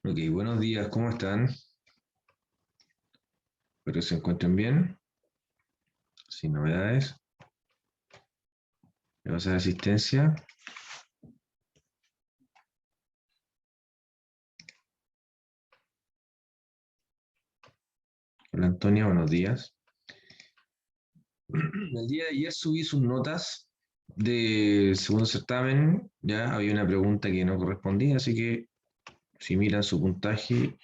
Ok, buenos días, ¿cómo están? Espero que se encuentren bien, sin novedades. ¿Le vas a dar asistencia? Hola Antonia, buenos días. El día de ayer subí sus notas de segundo certamen, ya había una pregunta que no correspondía, así que si miran su puntaje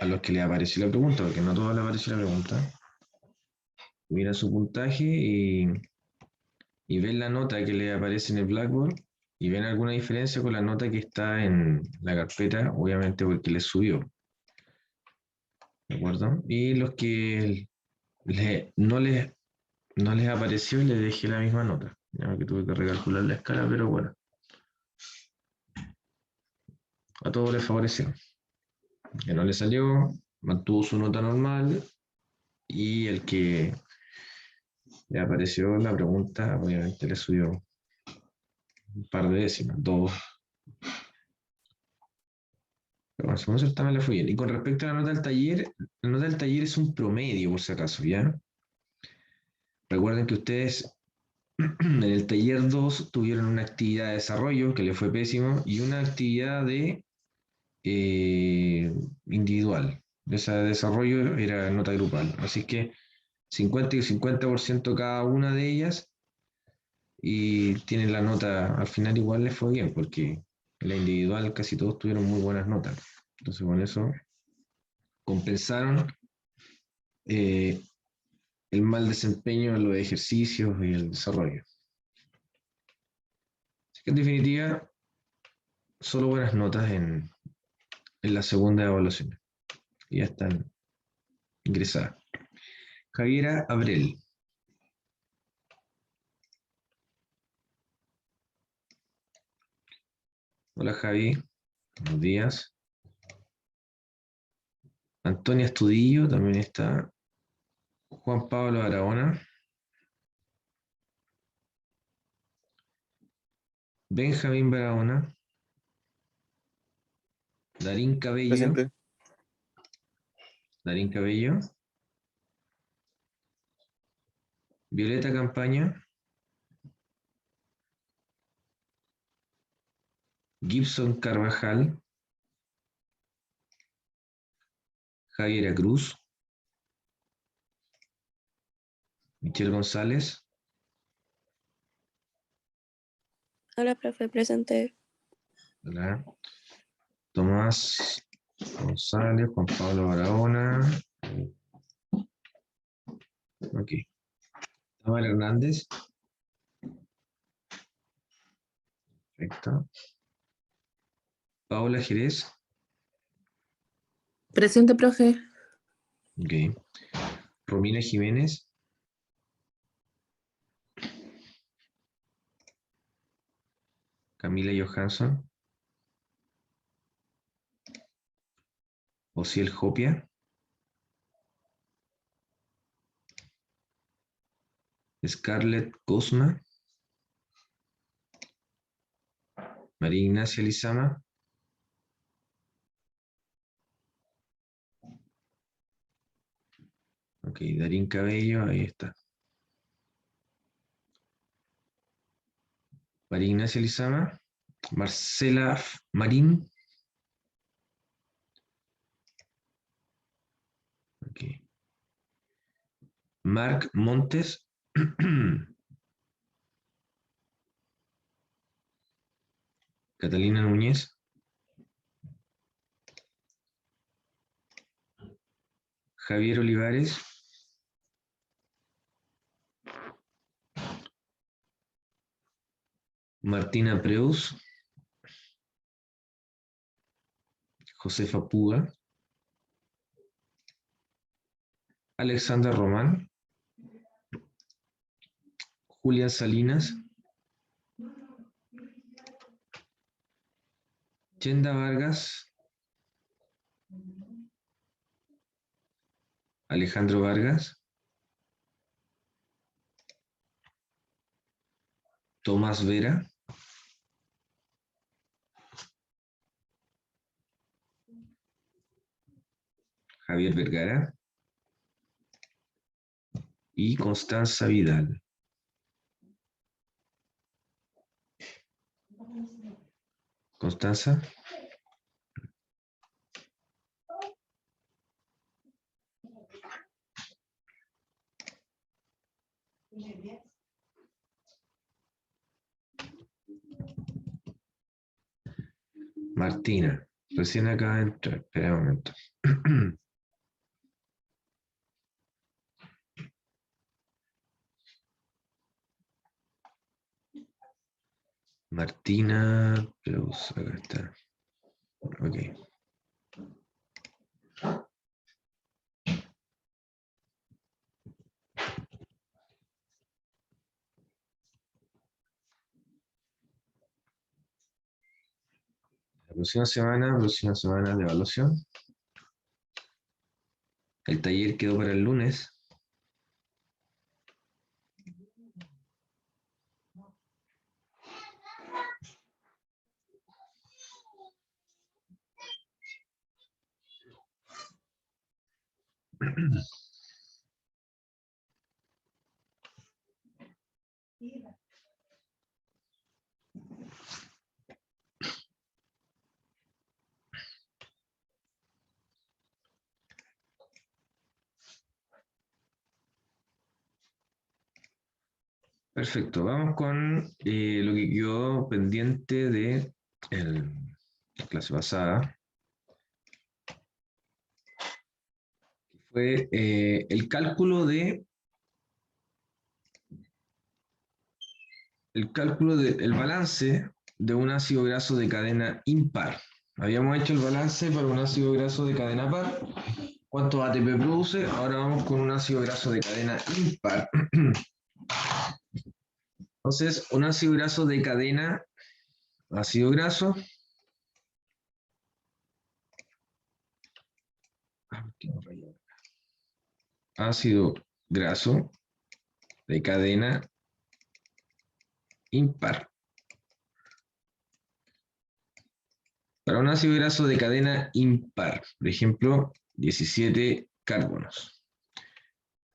a los que les apareció la pregunta, porque no a todos les apareció la pregunta, miran su puntaje y ven la nota que les aparece en el Blackboard y ven alguna diferencia con la nota que está en la carpeta, obviamente porque les subió, ¿de acuerdo? Y los que no les apareció y les dejé la misma nota, ya que tuve que recalcular la escala, pero bueno, a todos les favoreció. Que no le salió, mantuvo su nota normal y el que le apareció la pregunta, obviamente le subió un par de décimas, dos. Pero bueno, segundo certamen le fue bien. Y con respecto a la nota del taller, la nota del taller es un promedio, por si acaso, ¿ya? Recuerden que ustedes en el taller 2 tuvieron una actividad de desarrollo que le fue pésimo y una actividad de individual. Esa de desarrollo era nota grupal. Así que 50 y 50% cada una de ellas y tienen la nota, al final igual les fue bien porque en la individual casi todos tuvieron muy buenas notas. Entonces con eso compensaron eh, el mal desempeño en los ejercicios y el desarrollo. Así que en definitiva, solo buenas notas en la segunda evaluación. Y ya están ingresadas. Javiera Abrel. Hola Javi, buenos días. Antonia Estudillo también está. Juan Pablo Aragona. Benjamín Barahona. Darín Cabello. Presente. Darín Cabello. Violeta Campaña. Gibson Carvajal. Javiera Cruz. Michelle González. Hola, profe, presente. Hola. Tomás González, Juan Pablo Barahona. Ok. Tamara Hernández. Perfecto. Paola Jerez. Presente, profe. Ok. Romina Jiménez. Camila Johansson. Osiel Jopia. Scarlett Cosma. María Ignacia Lizama. Ok, Darín Cabello, ahí está. María Ignacia Lizama. Marcela Marín. Ok. Marc Montes. Catalina Núñez. Javier Olivares. Martina Preus. Josefa Puga. Alexandra Román. Julián Salinas. Yenda Vargas. Alejandro Vargas. Tomás Vera. Javier Vergara. Y Constanza Vidal. Constanza. Martina. Recién acaba de entrar. Espera un momento. Martina Preus. Acá está. Ok. La próxima semana de evaluación. El taller quedó para el lunes. Perfecto, vamos con lo que quedó pendiente de la clase pasada. Fue el cálculo del balance de un ácido graso de cadena impar. Habíamos hecho el balance para un ácido graso de cadena par. ¿Cuánto ATP produce? Ahora vamos con un ácido graso de cadena impar. Entonces, un ácido graso de cadena, ácido graso. Ácido graso de cadena impar. Para un ácido graso de cadena impar, por ejemplo, 17 carbonos.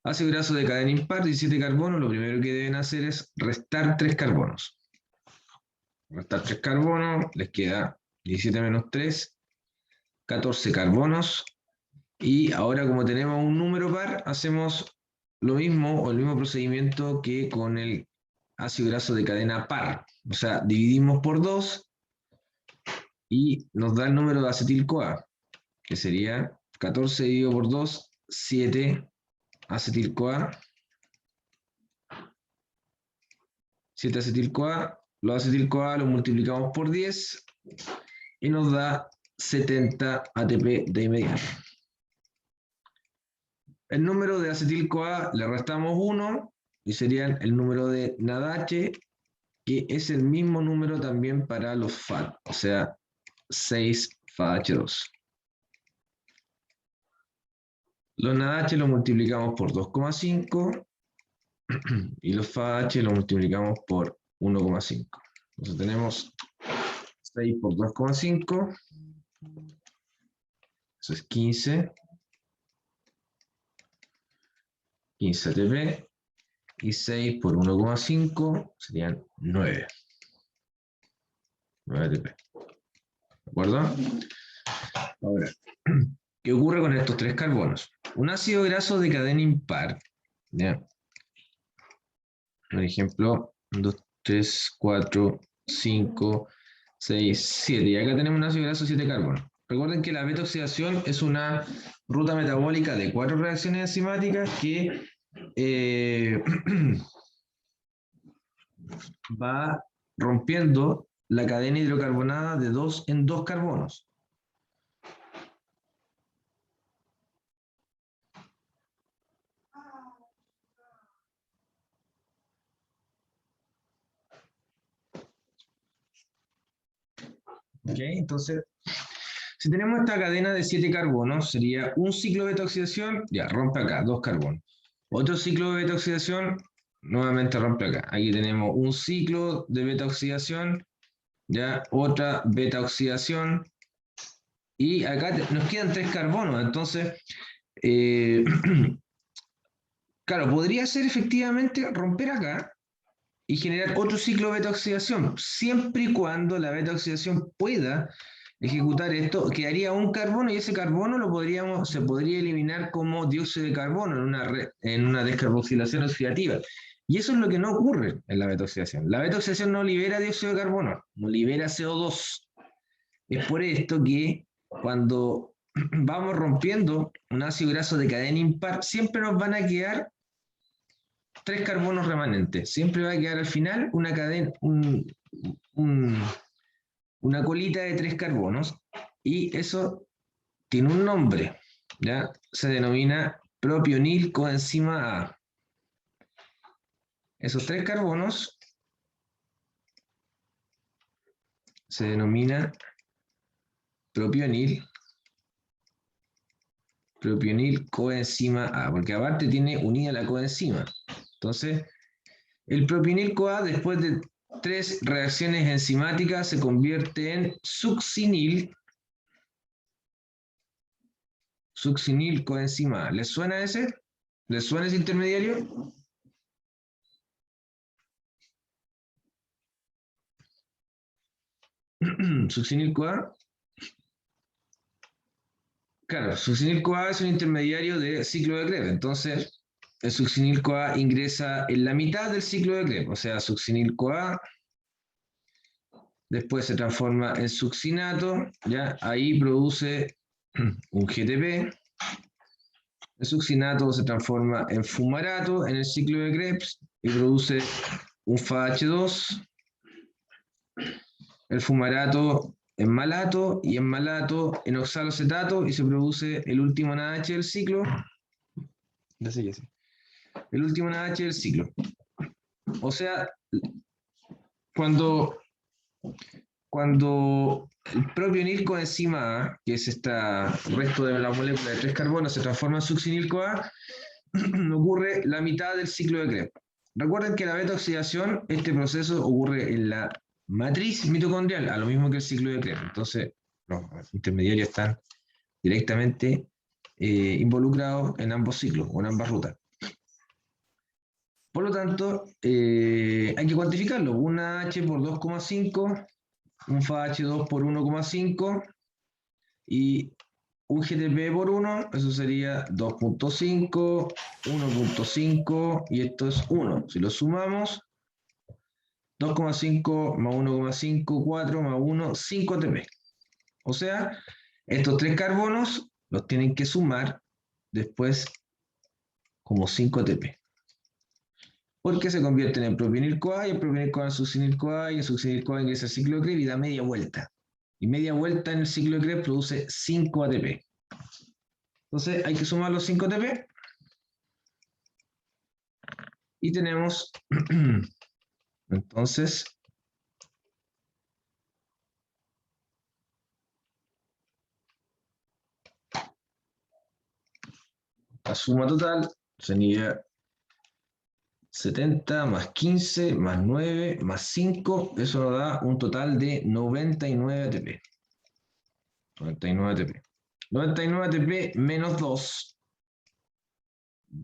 Ácido graso de cadena impar, 17 carbonos, lo primero que deben hacer es restar 3 carbonos. Restar 3 carbonos, les queda 17 menos 3, 14 carbonos. Y ahora, como tenemos un número par, hacemos lo mismo o el mismo procedimiento que con el ácido graso de cadena par. O sea, dividimos por 2 y nos da el número de acetil-CoA, que sería 14 dividido por 2, 7 acetil-CoA. 7 acetil-CoA. Los acetil-CoA los multiplicamos por 10 y nos da 70 ATP de inmediato. El número de acetil-CoA le restamos 1 y sería el número de NADH, que es el mismo número también para los FAD, o sea, 6 FADH2. Los NADH los multiplicamos por 2,5 y los FADH los multiplicamos por 1,5. Entonces tenemos 6 por 2,5, eso es 15 ATP, y 6 por 1,5 serían 9 ATP. ¿De acuerdo? Ahora, ¿qué ocurre con estos 3 carbonos? Un ácido graso de cadena impar ¿ya? Por ejemplo, 2, 3, 4, 5, 6, 7. Y acá tenemos un ácido graso 7 carbonos. Recuerden que la beta oxidación es una ruta metabólica de 4 reacciones enzimáticas que va rompiendo la cadena hidrocarbonada de 2 en 2 carbonos. ¿Ok? Entonces, si tenemos esta cadena de 7 carbonos, sería un ciclo de beta oxidación, ya rompe acá, 2 carbonos. Otro ciclo de beta oxidación, nuevamente rompe acá. Aquí tenemos un ciclo de beta oxidación, ya otra beta oxidación, y acá nos quedan 3 carbonos. Entonces, claro, podría ser efectivamente romper acá y generar otro ciclo de beta oxidación, siempre y cuando la beta oxidación pueda ejecutar esto, quedaría un carbono y ese carbono se podría eliminar como dióxido de carbono en una descarboxilación oxidativa. Y eso es lo que no ocurre en la beta oxidación. La beta oxidación no libera dióxido de carbono, no libera CO2. Es por esto que cuando vamos rompiendo un ácido graso de cadena impar, siempre nos van a quedar 3 carbonos remanentes. Siempre va a quedar al final una cadena, una colita de 3 carbonos, y eso tiene un nombre, ¿ya? Se denomina propionil coenzima A. Esos 3 carbonos se denomina propionil coenzima A, porque aparte tiene unida la coenzima. Entonces, el propionil CoA, después de 3 reacciones enzimáticas, se convierte en succinil coenzima A. ¿Les suena ese? ¿Les suena ese intermediario? Succinil CoA. Claro, succinil CoA es un intermediario de ciclo de Krebs. Entonces, el succinil CoA ingresa en la mitad del ciclo de Krebs. O sea, succinil CoA después se transforma en succinato, ¿ya? Ahí produce un GTP. El succinato se transforma en fumarato en el ciclo de Krebs y produce un FAH2. El fumarato en malato y en malato en oxalocetato y se produce el último NaH del ciclo. El último NaH del ciclo. O sea, cuando el propionil coenzima A, que es este resto de la molécula de 3 carbonos, se transforma en succinil CoA, ocurre la mitad del ciclo de Krebs. Recuerden que la beta oxidación, este proceso ocurre en la matriz mitocondrial, a lo mismo que el ciclo de Krebs. Entonces, los intermediarios están directamente involucrados en ambos ciclos o en ambas rutas. Por lo tanto, hay que cuantificarlo. Una H por 2,5, un FAH2 por 1,5 y un GTP por 1, eso sería 2,5, 1,5 y esto es 1. Si lo sumamos, 2,5 más 1,5, 4 más 1, 5 ATP. O sea, estos 3 carbonos los tienen que sumar después como 5 ATP. Porque se convierten en propionil CoA y el propionil CoA en succinil CoA y el succinil CoA ingresa al ciclo de Krebs y da media vuelta. Y media vuelta en el ciclo de Krebs produce 5 ATP. Entonces hay que sumar los 5 ATP y tenemos entonces la suma total sería 70 más 15 más 9 más 5, eso nos da un total de 99 ATP. 99 ATP. 99 ATP menos 2,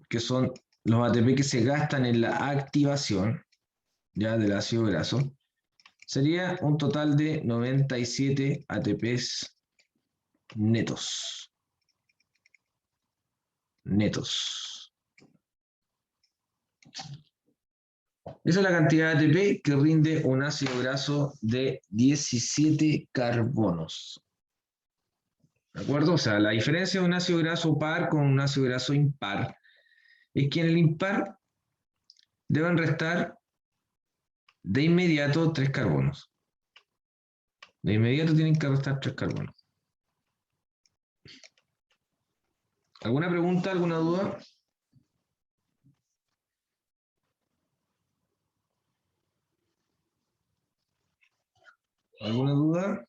que son los ATP que se gastan en la activación ya del ácido graso, sería un total de 97 ATPs netos. Esa es la cantidad de ATP que rinde un ácido graso de 17 carbonos. ¿De acuerdo? O sea, la diferencia de un ácido graso par con un ácido graso impar es que en el impar deben restar de inmediato 3 carbonos. De inmediato tienen que restar 3 carbonos. ¿Alguna pregunta, alguna duda? ¿Alguna duda?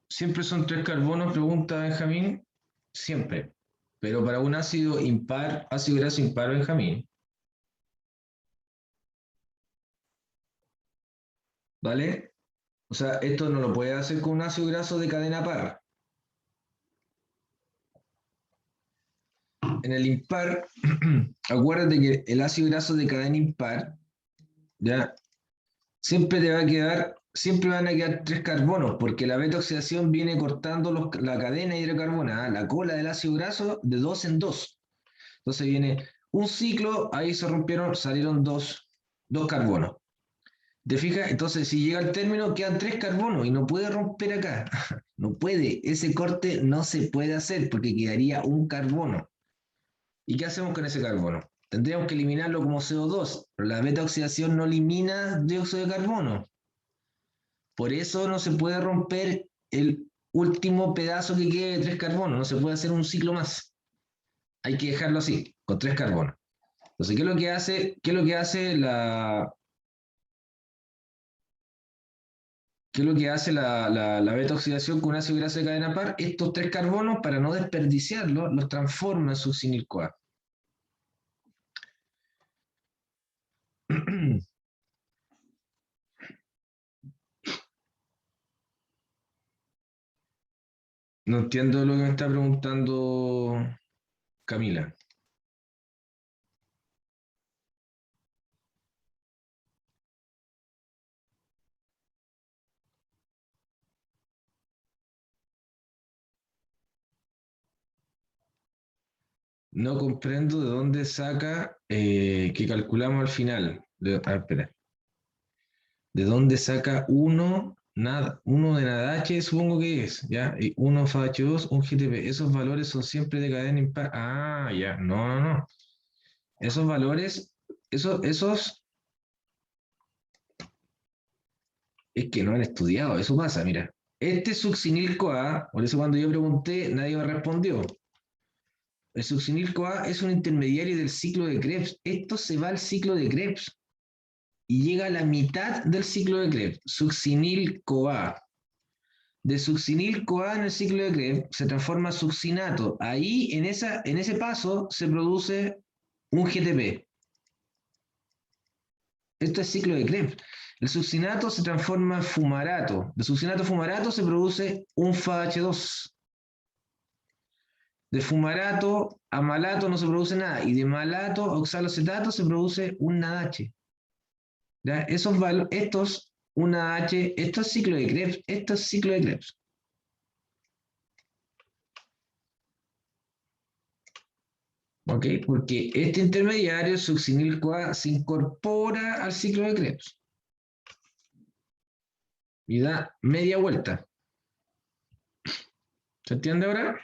¿Siempre son 3 carbonos? Pregunta Benjamín. Siempre. Pero para un ácido impar, ácido graso impar, Benjamín, ¿vale? O sea, esto no lo puede hacer con un ácido graso de cadena par. En el impar, acuérdate que el ácido graso de cadena impar, ¿ya? Siempre te va a quedar, siempre van a quedar 3 carbonos, porque la beta oxidación viene cortando la cadena hidrocarbonada, la cola del ácido graso, de 2 en 2. Entonces viene un ciclo, ahí se rompieron, salieron dos carbonos. ¿Te fijas? Entonces, si llega al término, quedan 3 carbonos y no puede romper acá. No puede. Ese corte no se puede hacer porque quedaría un carbono. ¿Y qué hacemos con ese carbono? Tendríamos que eliminarlo como CO2, pero la beta oxidación no elimina dióxido de carbono. Por eso no se puede romper el último pedazo que quede de 3 carbonos. No se puede hacer un ciclo más. Hay que dejarlo así, con 3 carbonos. Entonces, ¿qué es lo que hace la beta oxidación con ácido graso de cadena par? Estos 3 carbonos, para no desperdiciarlos, los transforma en succinil-CoA. No entiendo lo que me está preguntando Camila. No comprendo de dónde saca que calculamos al final. Espera. ¿De dónde saca uno de Nadache, supongo que es, ¿ya? Y uno FH2, un GTP. Esos valores son siempre de cadena impar. Ah, ya. No, no, no. Esos valores, esos es que no han estudiado. Eso pasa, mira. Este succinil-CoA, por eso cuando yo pregunté, nadie me respondió. El succinil-CoA es un intermediario del ciclo de Krebs. Esto se va al ciclo de Krebs y llega a la mitad del ciclo de Krebs. Succinil-CoA. De succinil-CoA en el ciclo de Krebs se transforma succinato. Ahí, en ese paso, se produce un GTP. Esto es ciclo de Krebs. El succinato se transforma en fumarato. De succinato a fumarato se produce un FH2. De fumarato a malato no se produce nada. Y de malato a oxalocetato se produce un NADH. ¿Ya? Estos, un NADH, esto es ciclo de Krebs. Esto es ciclo de Krebs. ¿Ok? Porque este intermediario, succinil-CoA, se incorpora al ciclo de Krebs y da media vuelta. ¿Se entiende ahora?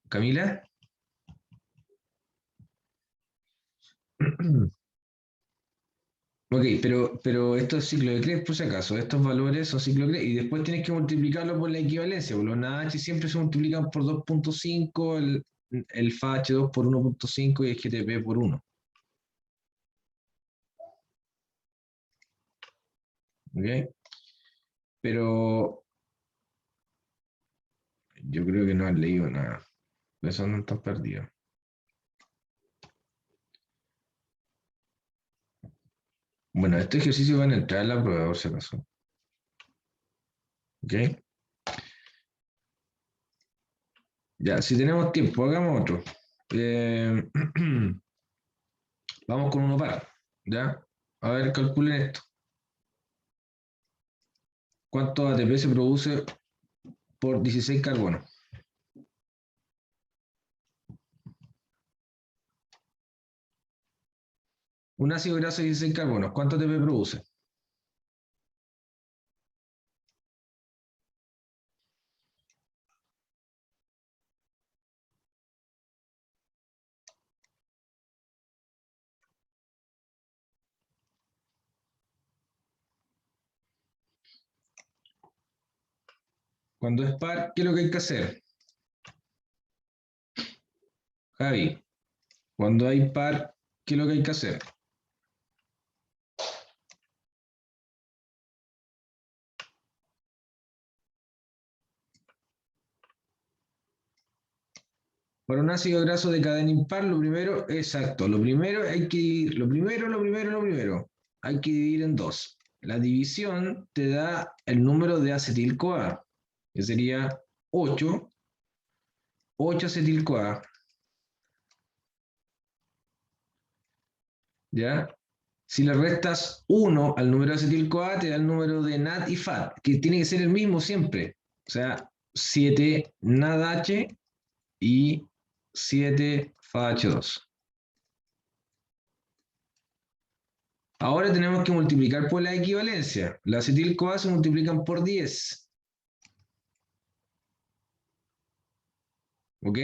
Camila. Ok, pero esto es ciclo de Krebs por si acaso. Estos valores son ciclo de Krebs y después tienes que multiplicarlo por la equivalencia. Por los NaH siempre se multiplican por 2,5, el FH2 por 1,5 y el GTP por 1. ¿Ok? Pero yo creo que no han leído nada. Por eso no están perdidos. Bueno, este ejercicio van a entrar a la prueba por si acaso. ¿Ok? Ya, si tenemos tiempo, hagamos otro. Eh, vamos con uno par. ¿Ya? A ver, calculen esto. ¿Cuánto ATP se produce por 16 carbonos? Un ácido graso de 16 carbonos, ¿cuánto ATP produce? Cuando es par, ¿qué es lo que hay que hacer? Javi, cuando hay par, ¿qué es lo que hay que hacer? Para un ácido graso de cadena impar, lo primero, exacto, lo primero hay que dividir, lo primero, hay que dividir en dos. La división te da el número de acetil-CoA, que sería 8, 8 acetil-CoA, ¿ya? Si le restas 1 al número de acetil-CoA, te da el número de NAD y FAT, que tiene que ser el mismo siempre. O sea, 7 NADH y 7 FAH2. Ahora tenemos que multiplicar por la equivalencia. La acetil-CoA se multiplican por 10. ¿Ok?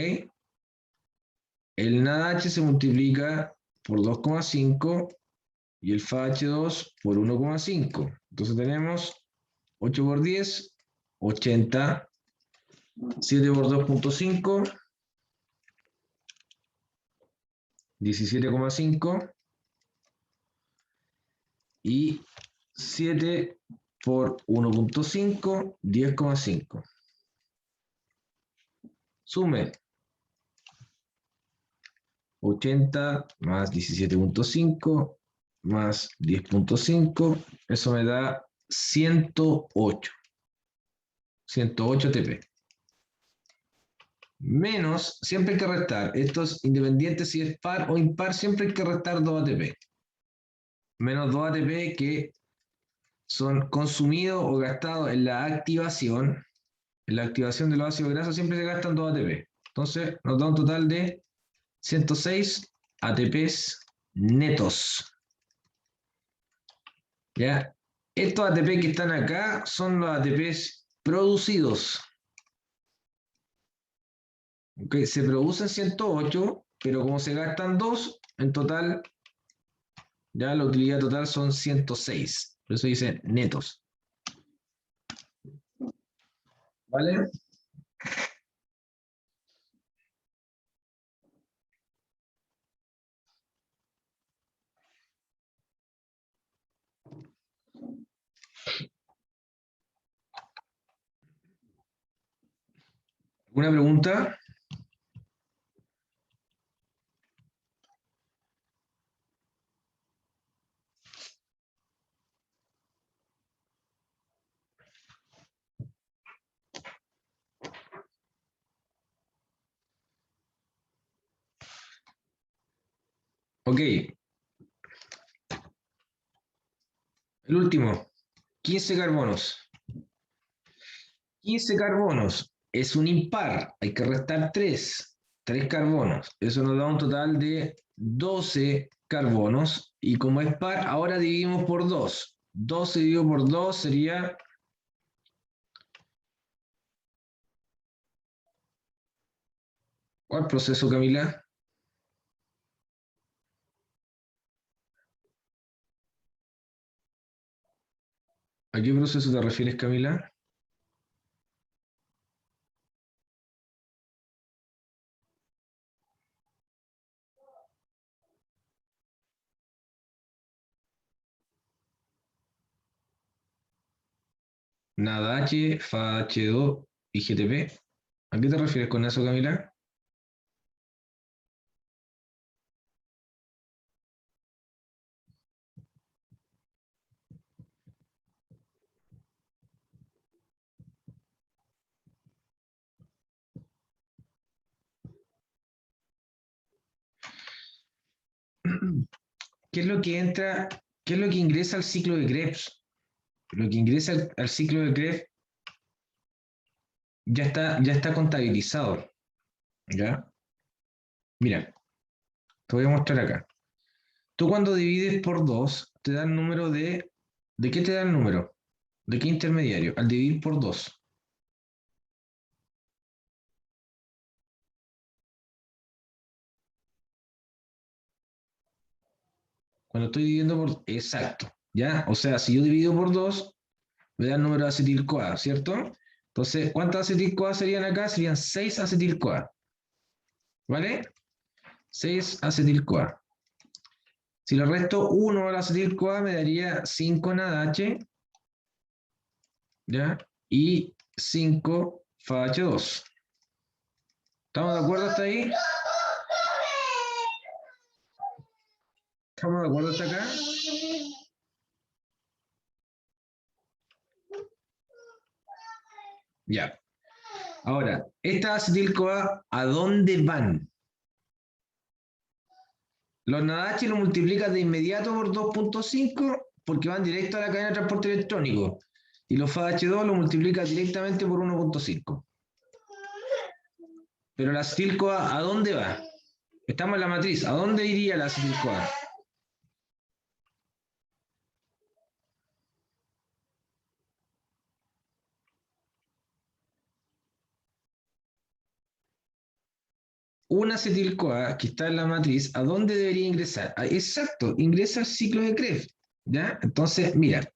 El NADH se multiplica por 2,5 y el FAH2 por 1,5. Entonces tenemos 8 por 10, 80. 7 por 2,5, 17,5 y 7 por 1,5, 10,5. Sume 80 más 17,5 más 10,5. Eso me da 108. 108 ATP. Menos, siempre hay que restar. Estos independientes si es par o impar, siempre hay que restar 2 ATP. Menos 2 ATP que son consumidos o gastados en la activación. En la activación de los ácidos grasos siempre se gastan 2 ATP. Entonces nos da un total de 106 ATPs netos. ¿Ya? Estos ATP que están acá son los ATPs producidos. ¿Okay? Se producen 108, pero como se gastan 2, en total, ya la utilidad total son 106. Por eso dice netos. ¿Vale? ¿Alguna pregunta? Ok, el último. 15 carbonos. 15 carbonos es un impar, hay que restar 3, 3 carbonos. Eso nos da un total de 12 carbonos. Y como es par, ahora dividimos por 2. 12 dividido por 2 sería... ¿Cuál proceso, Camila? ¿A qué proceso te refieres, Camila? NADH, FAH2 y GTP. ¿A qué te refieres con eso, Camila? ¿Qué es lo que entra, qué es lo que ingresa al ciclo de Krebs? Lo que ingresa al ciclo de Krebs ya está contabilizado, ¿ya? Mira, te voy a mostrar acá. Tú cuando divides por 2, te da el número de... ¿De qué te da el número? ¿De qué intermediario? Al dividir por 2. Cuando estoy dividiendo por... Exacto, ¿ya? O sea, si yo divido por 2, me da el número de acetil-CoA, ¿cierto? Entonces, ¿cuántas acetil-CoA serían acá? Serían 6 acetil-CoA, ¿vale? 6 acetil-CoA. Si le resto 1 al acetil-CoA, me daría 5 NADH, ¿ya? Y 5 FAH2. ¿Estamos de acuerdo hasta ahí? ¿Estamos de acuerdo hasta acá? Ya. Ahora, esta acetil-CoA, ¿a dónde van? Los NADH lo multiplicas de inmediato por 2.5 porque van directo a la cadena de transporte electrónico. Y los FAH2 lo multiplicas directamente por 1.5. Pero la acetil-CoA, ¿a dónde va? Estamos en la matriz. ¿A dónde iría la acetil-CoA? Una acetil-CoA que está en la matriz, ¿a dónde debería ingresar? Exacto, ingresa al ciclo de Krebs. ¿Ya? Entonces, mira,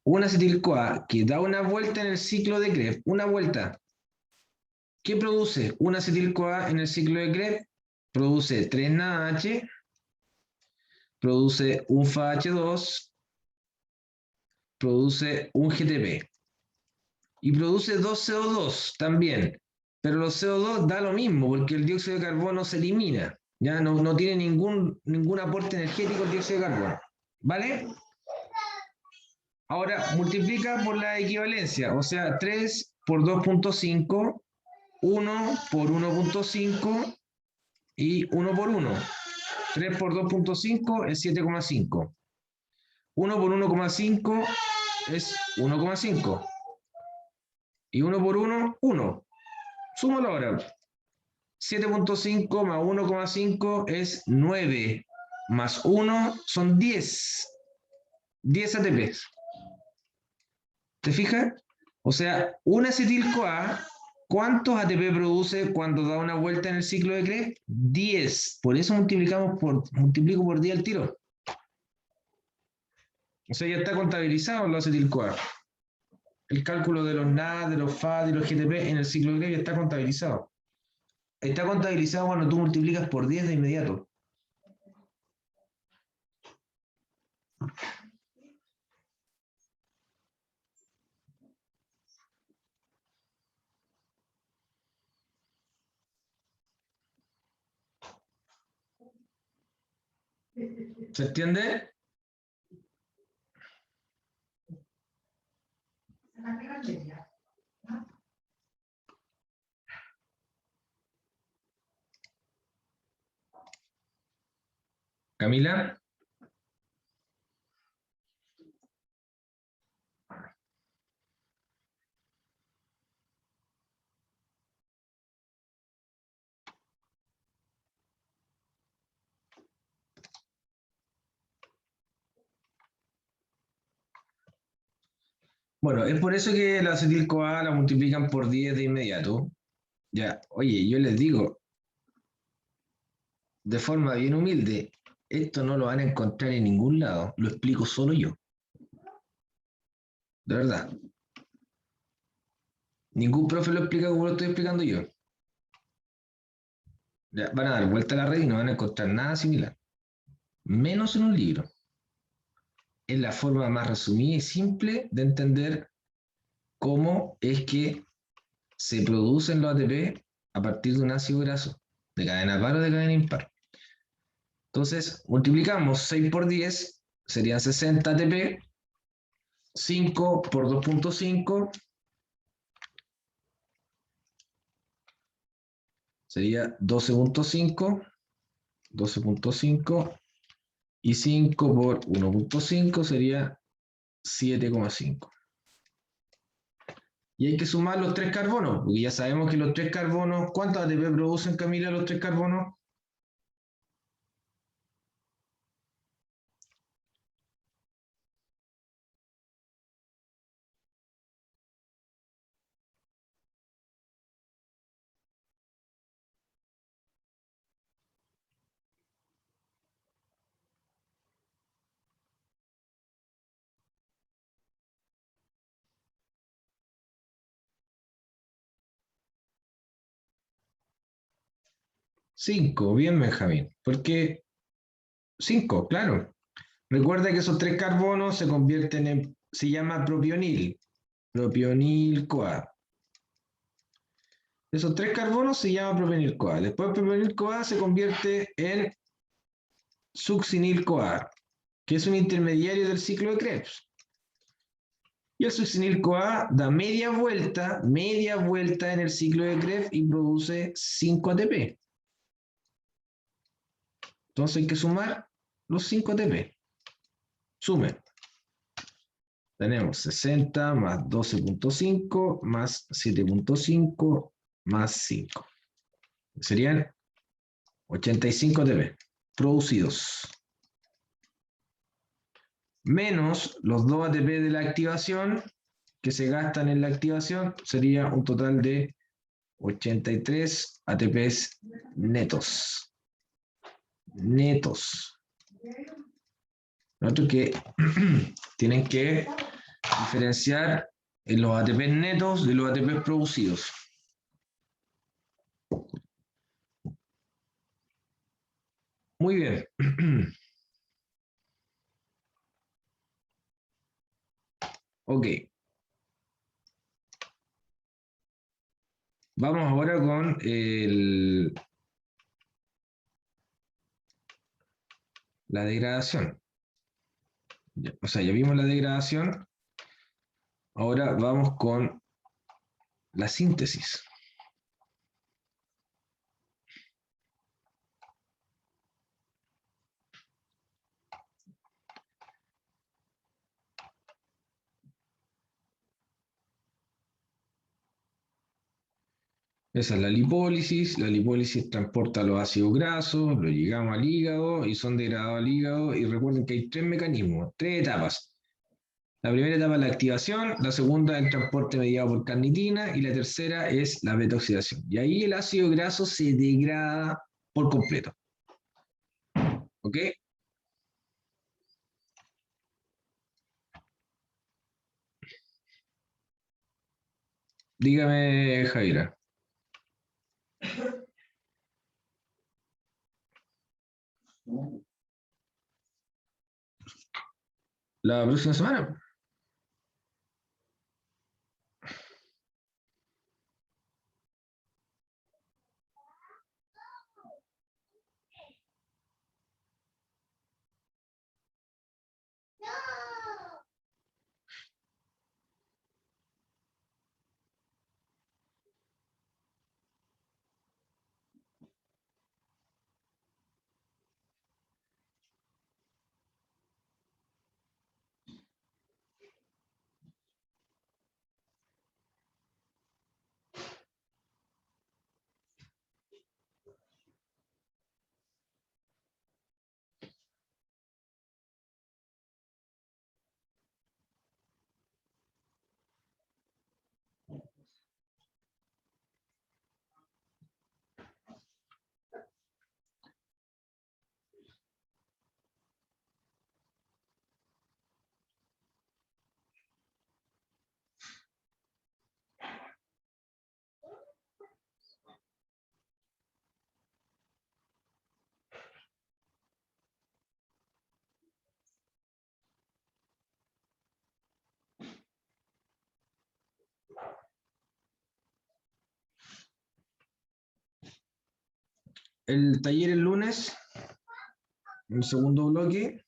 una acetil-CoA que da una vuelta en el ciclo de Krebs, una vuelta. ¿Qué produce una acetil-CoA en el ciclo de Krebs? Produce 3 NaH, produce un FAH2, produce un GTP y produce 2 CO2 también. Pero los CO2 da lo mismo porque el dióxido de carbono se elimina. Ya no tiene ningún aporte energético el dióxido de carbono. ¿Vale? Ahora multiplica por la equivalencia, o sea, 3 por 2.5, 1 por 1.5 y 1 por 1. 3 por 2.5 es 7,5. 1 por 1,5 es 1,5. Y 1 por 1, 1. Súmalo ahora. 7.5 más 1,5 es 9. Más 1 son 10. 10 ATPs. ¿Te fijas? O sea, un acetil-CoA, ¿cuántos ATP produce cuando da una vuelta en el ciclo de Krebs? 10. Por eso multiplico por 10 el tiro. O sea, ya está contabilizado el acetil-CoA. El cálculo de los NAD, de los FAD y los GTP en el ciclo de Krebs ya está contabilizado. Está contabilizado cuando tú multiplicas por 10 de inmediato. ¿Se entiende? Camila. Bueno, es por eso que la acetil-CoA la multiplican por 10 de inmediato. Ya, oye, yo les digo, de forma bien humilde, esto no lo van a encontrar en ningún lado, lo explico solo yo. de verdad. Ningún profe lo explica como lo estoy explicando yo. Ya, van a dar vuelta a la red y no van a encontrar nada similar. Menos en un libro. Es la forma más resumida y simple de entender cómo es que se producen los ATP a partir de un ácido graso, de cadena par o de cadena impar. Entonces, multiplicamos 6 por 10, serían 60 ATP, 5 por 2.5 sería 12.5 y 5 por 1.5 sería 7,5. Y hay que sumar los tres carbonos, porque ya sabemos que los tres carbonos, ¿cuántos ATP producen, Camila, los tres carbonos? Cinco, bien, Benjamín. Porque 5, claro. Recuerda que esos tres carbonos se convierten en, se llama propionil, propionil-CoA. Esos tres carbonos se llama propionil-CoA. Después propionil-CoA se convierte en succinil-CoA, que es un intermediario del ciclo de Krebs. Y el succinil-CoA da media vuelta en el ciclo de Krebs y produce 5 ATP. Entonces hay que sumar los 5 ATP. Sumen. Tenemos 60 más 12.5 más 7.5 más 5. Serían 85 ATP producidos. Menos los 2 ATP de la activación que se gastan en la activación, sería un total de 83 ATPs netos. Netos. Noto que tienen que diferenciar los ATP netos de los ATP producidos. Muy bien. Ok. Vamos ahora con la degradación. O sea, ya vimos la degradación. Ahora vamos con la síntesis. Esa es la lipólisis. La lipólisis transporta los ácidos grasos, los llegamos al hígado y son degradados al hígado. Y recuerden que hay tres mecanismos, tres etapas. La primera etapa es la activación, la segunda es el transporte mediado por carnitina y la tercera es la beta-oxidación. Y ahí el ácido graso se degrada por completo. ¿Ok? Dígame, Jaira. La próxima semana. el taller el lunes, el segundo bloque.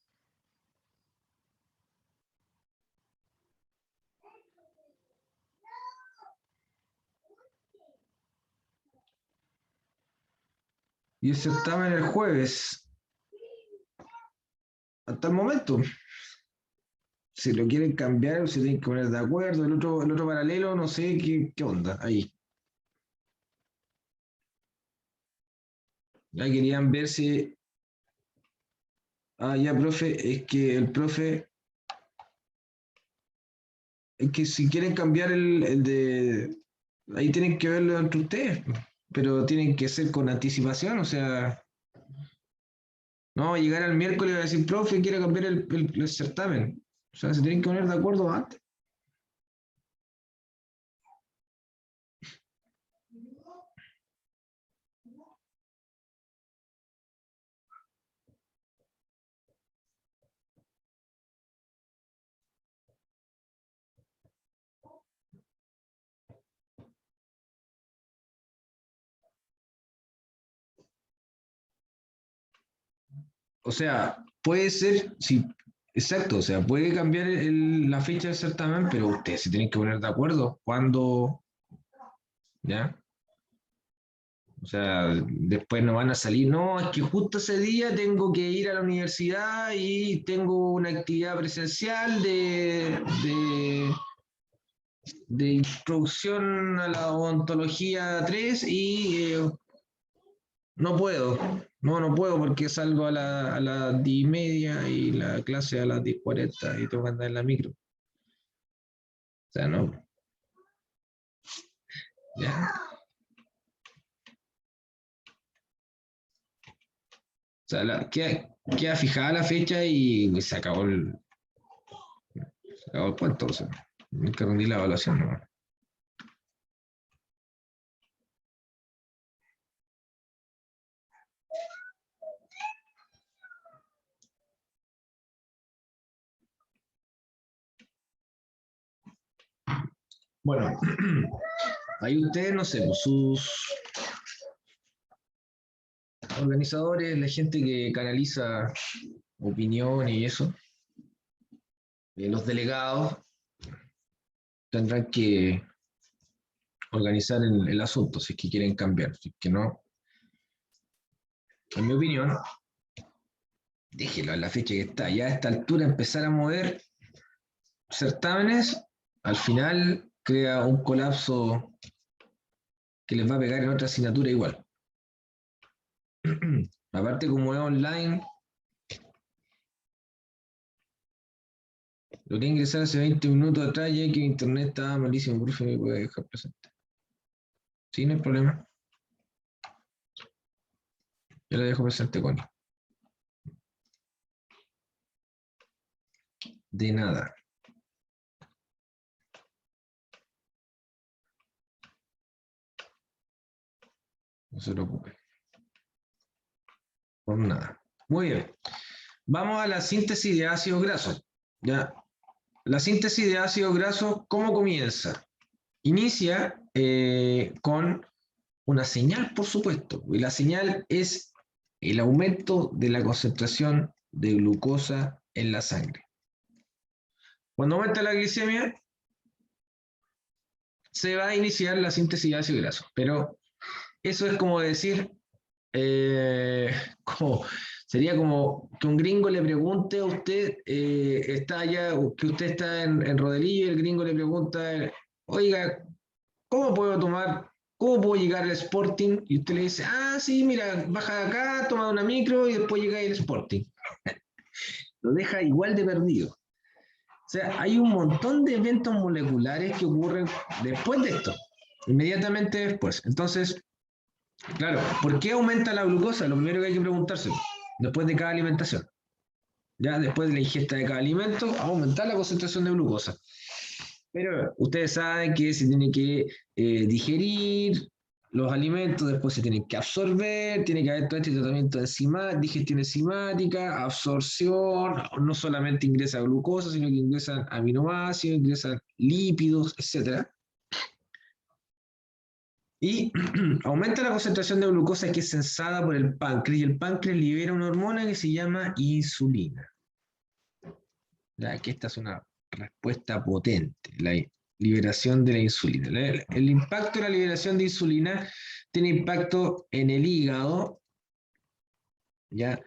Y el certamen el jueves. Hasta el momento. Si lo quieren cambiar o si tienen que poner de acuerdo, el otro paralelo, no sé qué onda ahí. Ya querían ver si. Ah, ya, profe, es que el profe. Es que si quieren cambiar el de. Ahí tienen que verlo entre ustedes, pero tienen que ser con anticipación, o sea. No, llegar al miércoles y va a decir, profe, quiero cambiar el certamen. O sea, se tienen que poner de acuerdo antes. O sea, puede ser, sí, exacto, o sea, puede cambiar la fecha del certamen, pero ustedes se tienen que poner de acuerdo cuando, ¿ya? O sea, después no van a salir, no, es que justo ese día tengo que ir a la universidad y tengo una actividad presencial de introducción a la odontología 3 y no puedo, no puedo porque salgo a las 10:30 y la clase a las 10:40 y tengo que andar en la micro. O sea, no, ya. O sea, queda fijada la fecha y pues, se acabó el cuento. O sea, hay que rendir la evaluación, ¿no? Bueno, ahí ustedes, no sé, pues, sus organizadores, la gente que canaliza opinión y eso, los delegados tendrán que organizar el asunto si es que quieren cambiar, si es que no, en mi opinión, déjelo a la fecha que está. Ya a esta altura empezar a mover certámenes, al final crea un colapso que les va a pegar en otra asignatura igual. Aparte, como es online, lo que ingresar hace 20 minutos atrás ya que internet estaba malísimo, por favor, me puede dejar presente. Sí, no hay problema. Yo la dejo presente, Connie. De nada. No se preocupe. Por nada. Muy bien. Vamos a la síntesis de ácidos grasos. Ya. La síntesis de ácidos grasos, ¿cómo comienza? Inicia con una señal, por supuesto, y la señal es el aumento de la concentración de glucosa en la sangre. Cuando aumenta la glicemia, se va a iniciar la síntesis de ácido graso, pero eso es como decir, eh, como, sería como que un gringo le pregunte a usted, está allá, que usted está en Rodelillo y el gringo le pregunta, oiga, ¿cómo puedo tomar, cómo puedo llegar al Sporting? Y usted le dice, ah, sí, mira, baja de acá, toma una micro y después llega al Sporting. Lo deja igual de perdido. O sea, hay un montón de eventos moleculares que ocurren después de esto, inmediatamente después. Entonces, claro, ¿por qué aumenta la glucosa? Lo primero que hay que preguntarse, después de cada alimentación. Ya después de la ingesta de cada alimento, aumenta la concentración de glucosa. Pero ustedes saben que se tiene que digerir los alimentos, después se tienen que absorber, tiene que haber todo este tratamiento de digestión enzimática, absorción, no solamente ingresa glucosa, sino que ingresan aminoácidos, ingresan lípidos, etc. Y aumenta la concentración de glucosa que es sensada por el páncreas, y el páncreas libera una hormona que se llama insulina. Ya que esta es una respuesta potente, la liberación de la insulina. El impacto de la liberación de insulina tiene impacto en el hígado, ¿ya?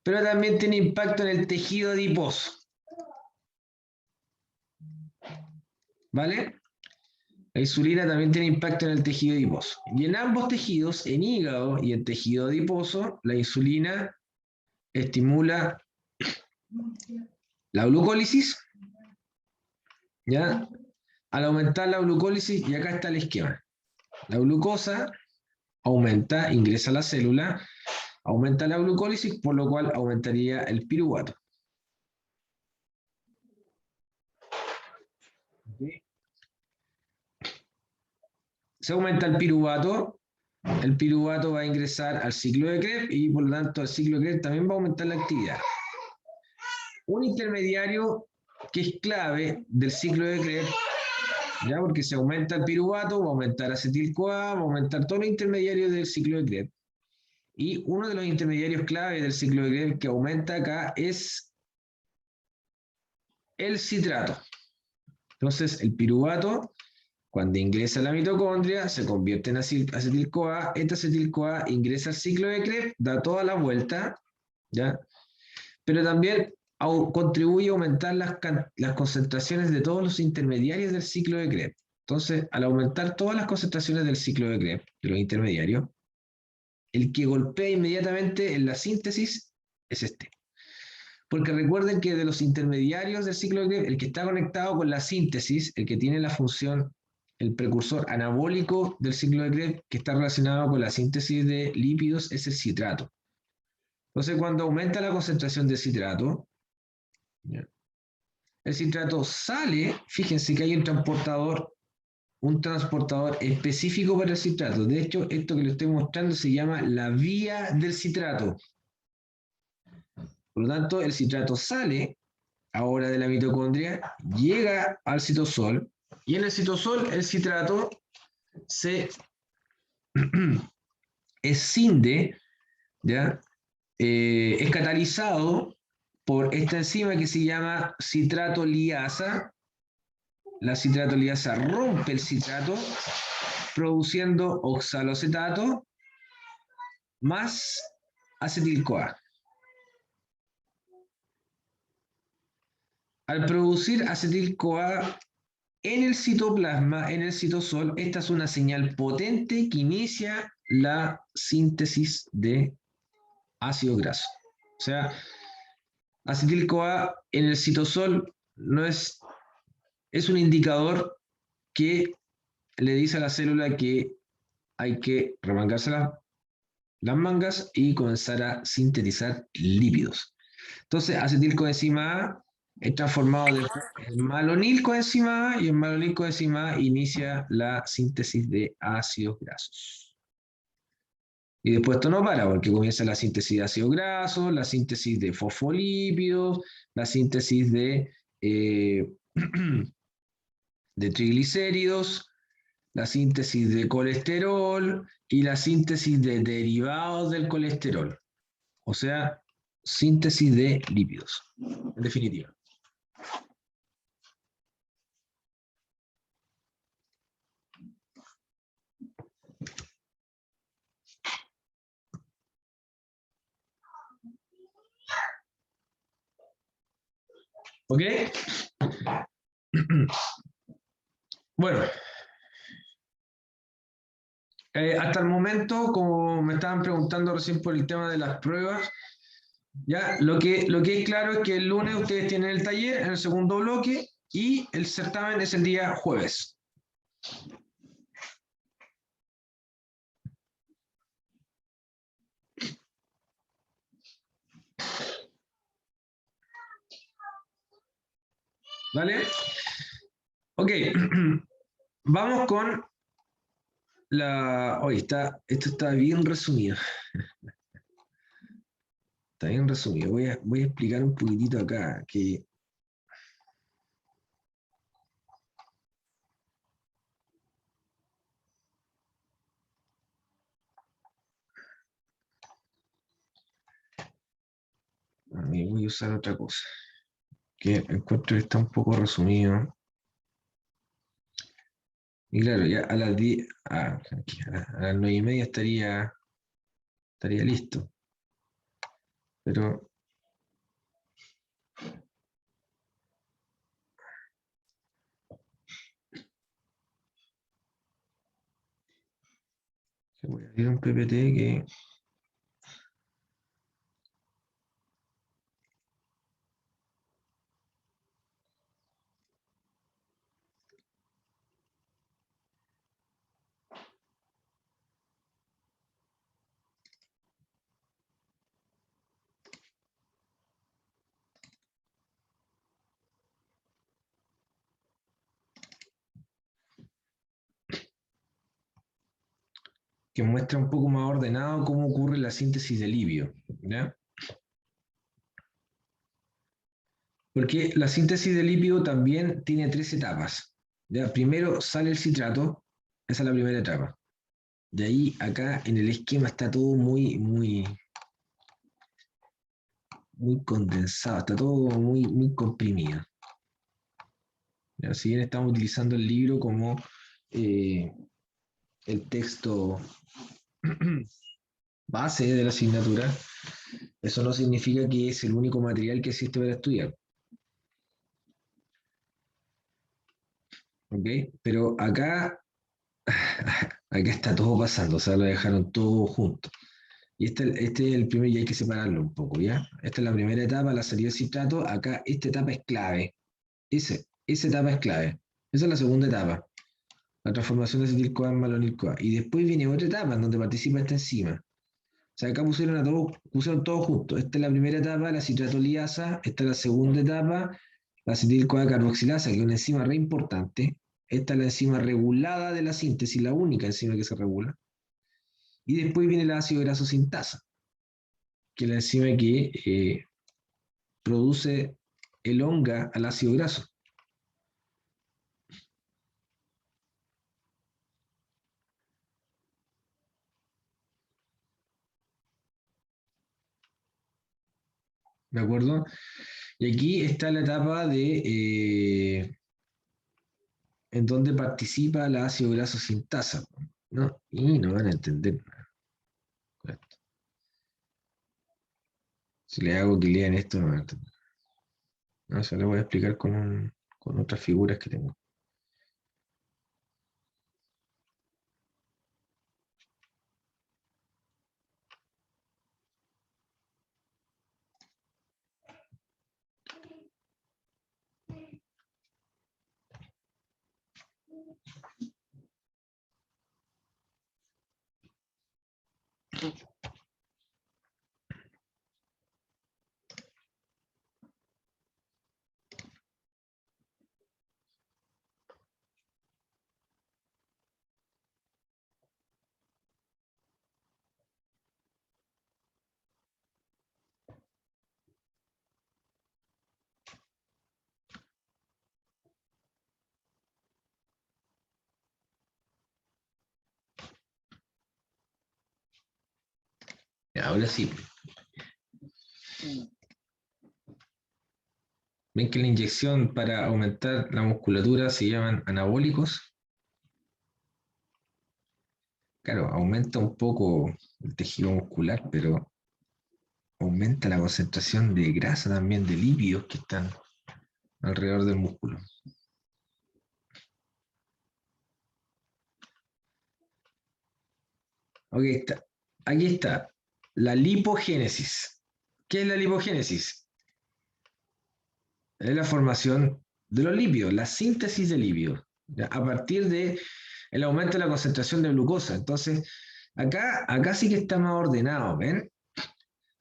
Pero también tiene impacto en el tejido adiposo. ¿Vale? La insulina también tiene impacto en el tejido adiposo. Y en ambos tejidos, en hígado y en tejido adiposo, la insulina estimula la glucólisis, ¿ya? Al aumentar la glucólisis, y acá está el esquema. La glucosa aumenta, ingresa a la célula, aumenta la glucólisis, por lo cual aumentaría el piruvato. ¿Okay? Se aumenta el piruvato va a ingresar al ciclo de Krebs y por lo tanto el ciclo de Krebs también va a aumentar la actividad. Un intermediario que es clave del ciclo de Krebs, ¿ya? Porque si aumenta el piruvato, va a aumentar acetil-CoA, va a aumentar todos los intermediarios del ciclo de Krebs. Y uno de los intermediarios clave del ciclo de Krebs que aumenta acá es el citrato. Entonces, el piruvato, cuando ingresa a la mitocondria, se convierte en acetil-CoA. Esta acetil-CoA ingresa al ciclo de Krebs, da toda la vuelta, ¿ya? Pero también contribuye a aumentar las concentraciones de todos los intermediarios del ciclo de Krebs. Entonces, al aumentar todas las concentraciones del ciclo de Krebs, de los intermediarios, el que golpea inmediatamente en la síntesis es este. Porque recuerden que de los intermediarios del ciclo de Krebs, el que está conectado con la síntesis, el que tiene la función, el precursor anabólico del ciclo de Krebs, que está relacionado con la síntesis de lípidos, es el citrato. Entonces, cuando aumenta la concentración de citrato, el citrato sale, fíjense que hay un transportador específico para el citrato. De hecho, esto que les estoy mostrando se llama la vía del citrato. Por lo tanto, el citrato sale ahora de la mitocondria, llega al citosol, y en el citosol el citrato se escinde, ¿ya? Es catalizado por esta enzima que se llama citrato liasa. La citrato liasa rompe el citrato produciendo oxaloacetato más acetil-CoA. Al producir acetil-CoA en el citoplasma, en el citosol, esta es una señal potente que inicia la síntesis de ácido graso. O sea, acetil-CoA en el citosol no es un indicador que le dice a la célula que hay que remangarse las mangas y comenzar a sintetizar lípidos. Entonces, acetilcoenzima A es transformado en malonilcoenzima A, y en malonilcoenzima A inicia la síntesis de ácidos grasos. Y después esto no para, porque comienza la síntesis de ácidos grasos, la síntesis de fosfolípidos, la síntesis de triglicéridos, la síntesis de colesterol y la síntesis de derivados del colesterol. O sea, síntesis de lípidos, en definitiva. ¿Ok? Bueno, hasta el momento, como me estaban preguntando recién por el tema de las pruebas, ya lo que es claro es que el lunes ustedes tienen el taller en el segundo bloque y el certamen es el día jueves. ¿Vale? Ok, vamos con la... Oye, esto está bien resumido. Está bien resumido. Voy a explicar un poquitito acá que... Voy a usar otra cosa, que encuentro que está un poco resumido. Y claro, ya a las 10, a las 9:30 estaría listo. Pero voy a abrir un PPT que muestra un poco más ordenado cómo ocurre la síntesis de Livio, ¿ya? Porque la síntesis de Livio también tiene 3 etapas, ¿ya? Primero sale el citrato, esa es la primera etapa. De ahí acá en el esquema está todo muy condensado, está todo muy comprimido. ¿Ya? Si bien estamos utilizando el libro como eh, el texto base de la asignatura, eso no significa que es el único material que existe para estudiar. ¿Ok? Pero acá está todo pasando, o sea, lo dejaron todo junto. Y este es el primer, y hay que separarlo un poco, ¿ya? Esta es la primera etapa, la salida del citrato. Acá esta etapa es clave. Esa etapa es clave. Esa es la segunda etapa, la transformación de acetil-CoA en malonil-CoA. Y después viene otra etapa en donde participa esta enzima. O sea, acá pusieron todo junto. Esta es la primera etapa, la citratoliasa. Esta es la segunda etapa, la acetil-CoA carboxilasa, que es una enzima re importante. Esta es la enzima regulada de la síntesis, la única enzima que se regula. Y después viene el ácido graso sintasa, que es la enzima que produce, elonga al ácido graso. ¿De acuerdo? Y aquí está la etapa en donde participa el ácido graso sintasa, ¿no? Y no van a entender nada. Si le hago que lean esto, no van a entender. No, eso lo voy a explicar con otras figuras que tengo. Ahora sí. ¿Ven que la inyección para aumentar la musculatura se llaman anabólicos? Claro, aumenta un poco el tejido muscular, pero aumenta la concentración de grasa también, de lípidos que están alrededor del músculo. Ok, aquí está. La lipogénesis. ¿Qué es la lipogénesis? Es la formación de los lípidos, la síntesis de lípidos, ¿ya? A partir de el aumento de la concentración de glucosa. Entonces, acá sí que está más ordenado, ¿ven?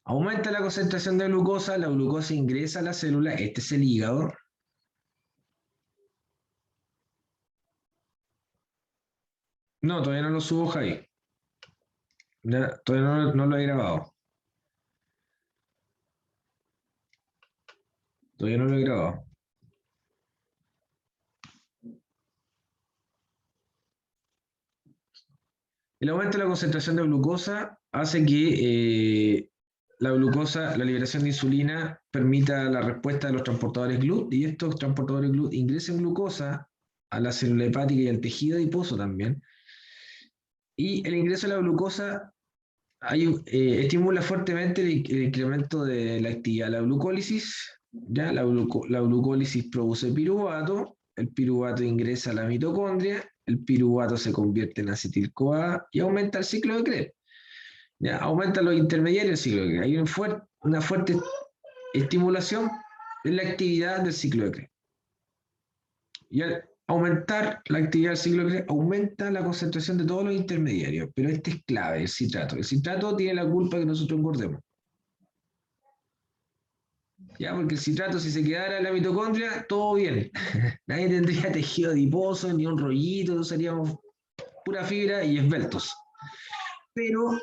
Aumenta la concentración de glucosa, la glucosa ingresa a la célula, este es el hígado. No, todavía no lo subo, Javi. Todavía no lo he grabado. Todavía no lo he grabado. El aumento de la concentración de glucosa hace que la glucosa, la liberación de insulina permita la respuesta de los transportadores GLUT, y estos transportadores GLUT ingresan glucosa a la célula hepática y al tejido adiposo también. Y el ingreso de la glucosa estimula fuertemente el incremento de la actividad de la glucólisis. ¿Ya? La glucólisis produce piruvato, el piruvato ingresa a la mitocondria, el piruvato se convierte en acetil-CoA y aumenta el ciclo de Krebs. ¿Ya? Aumenta los intermediarios del ciclo de Krebs. Hay una fuerte estimulación en la actividad del ciclo de Krebs. Y al aumentar la actividad del ciclo de Krebs, aumenta la concentración de todos los intermediarios. Pero este es clave, el citrato. El citrato tiene la culpa de que nosotros engordemos. ¿Ya? Porque el citrato, si se quedara en la mitocondria, todo bien. Nadie tendría tejido adiposo, ni un rollito, seríamos pura fibra y esbeltos. Pero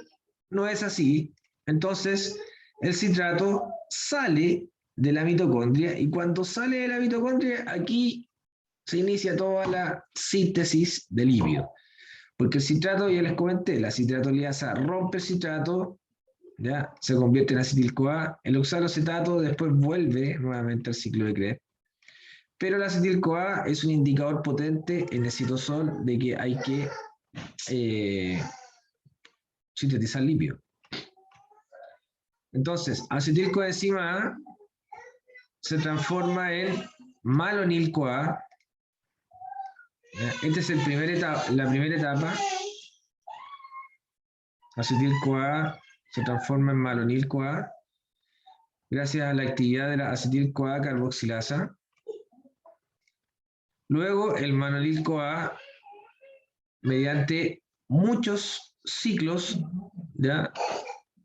no es así. Entonces, el citrato sale de la mitocondria, y cuando sale de la mitocondria, aquí se inicia toda la síntesis de lípido. Porque el citrato, ya les comenté, la citratoliasa rompe el citrato, ¿ya? Se convierte en acetil-CoA, el oxaloacetato después vuelve nuevamente al ciclo de Krebs, pero el acetil-CoA es un indicador potente en el citosol de que hay que sintetizar lípido. Entonces, acetil-coenzima A se transforma en malonil-CoA. Esta es la primera etapa. Acetil-CoA se transforma en malonil-CoA gracias a la actividad de la acetil-CoA carboxilasa. Luego el malonil-CoA, mediante muchos ciclos, ¿ya?,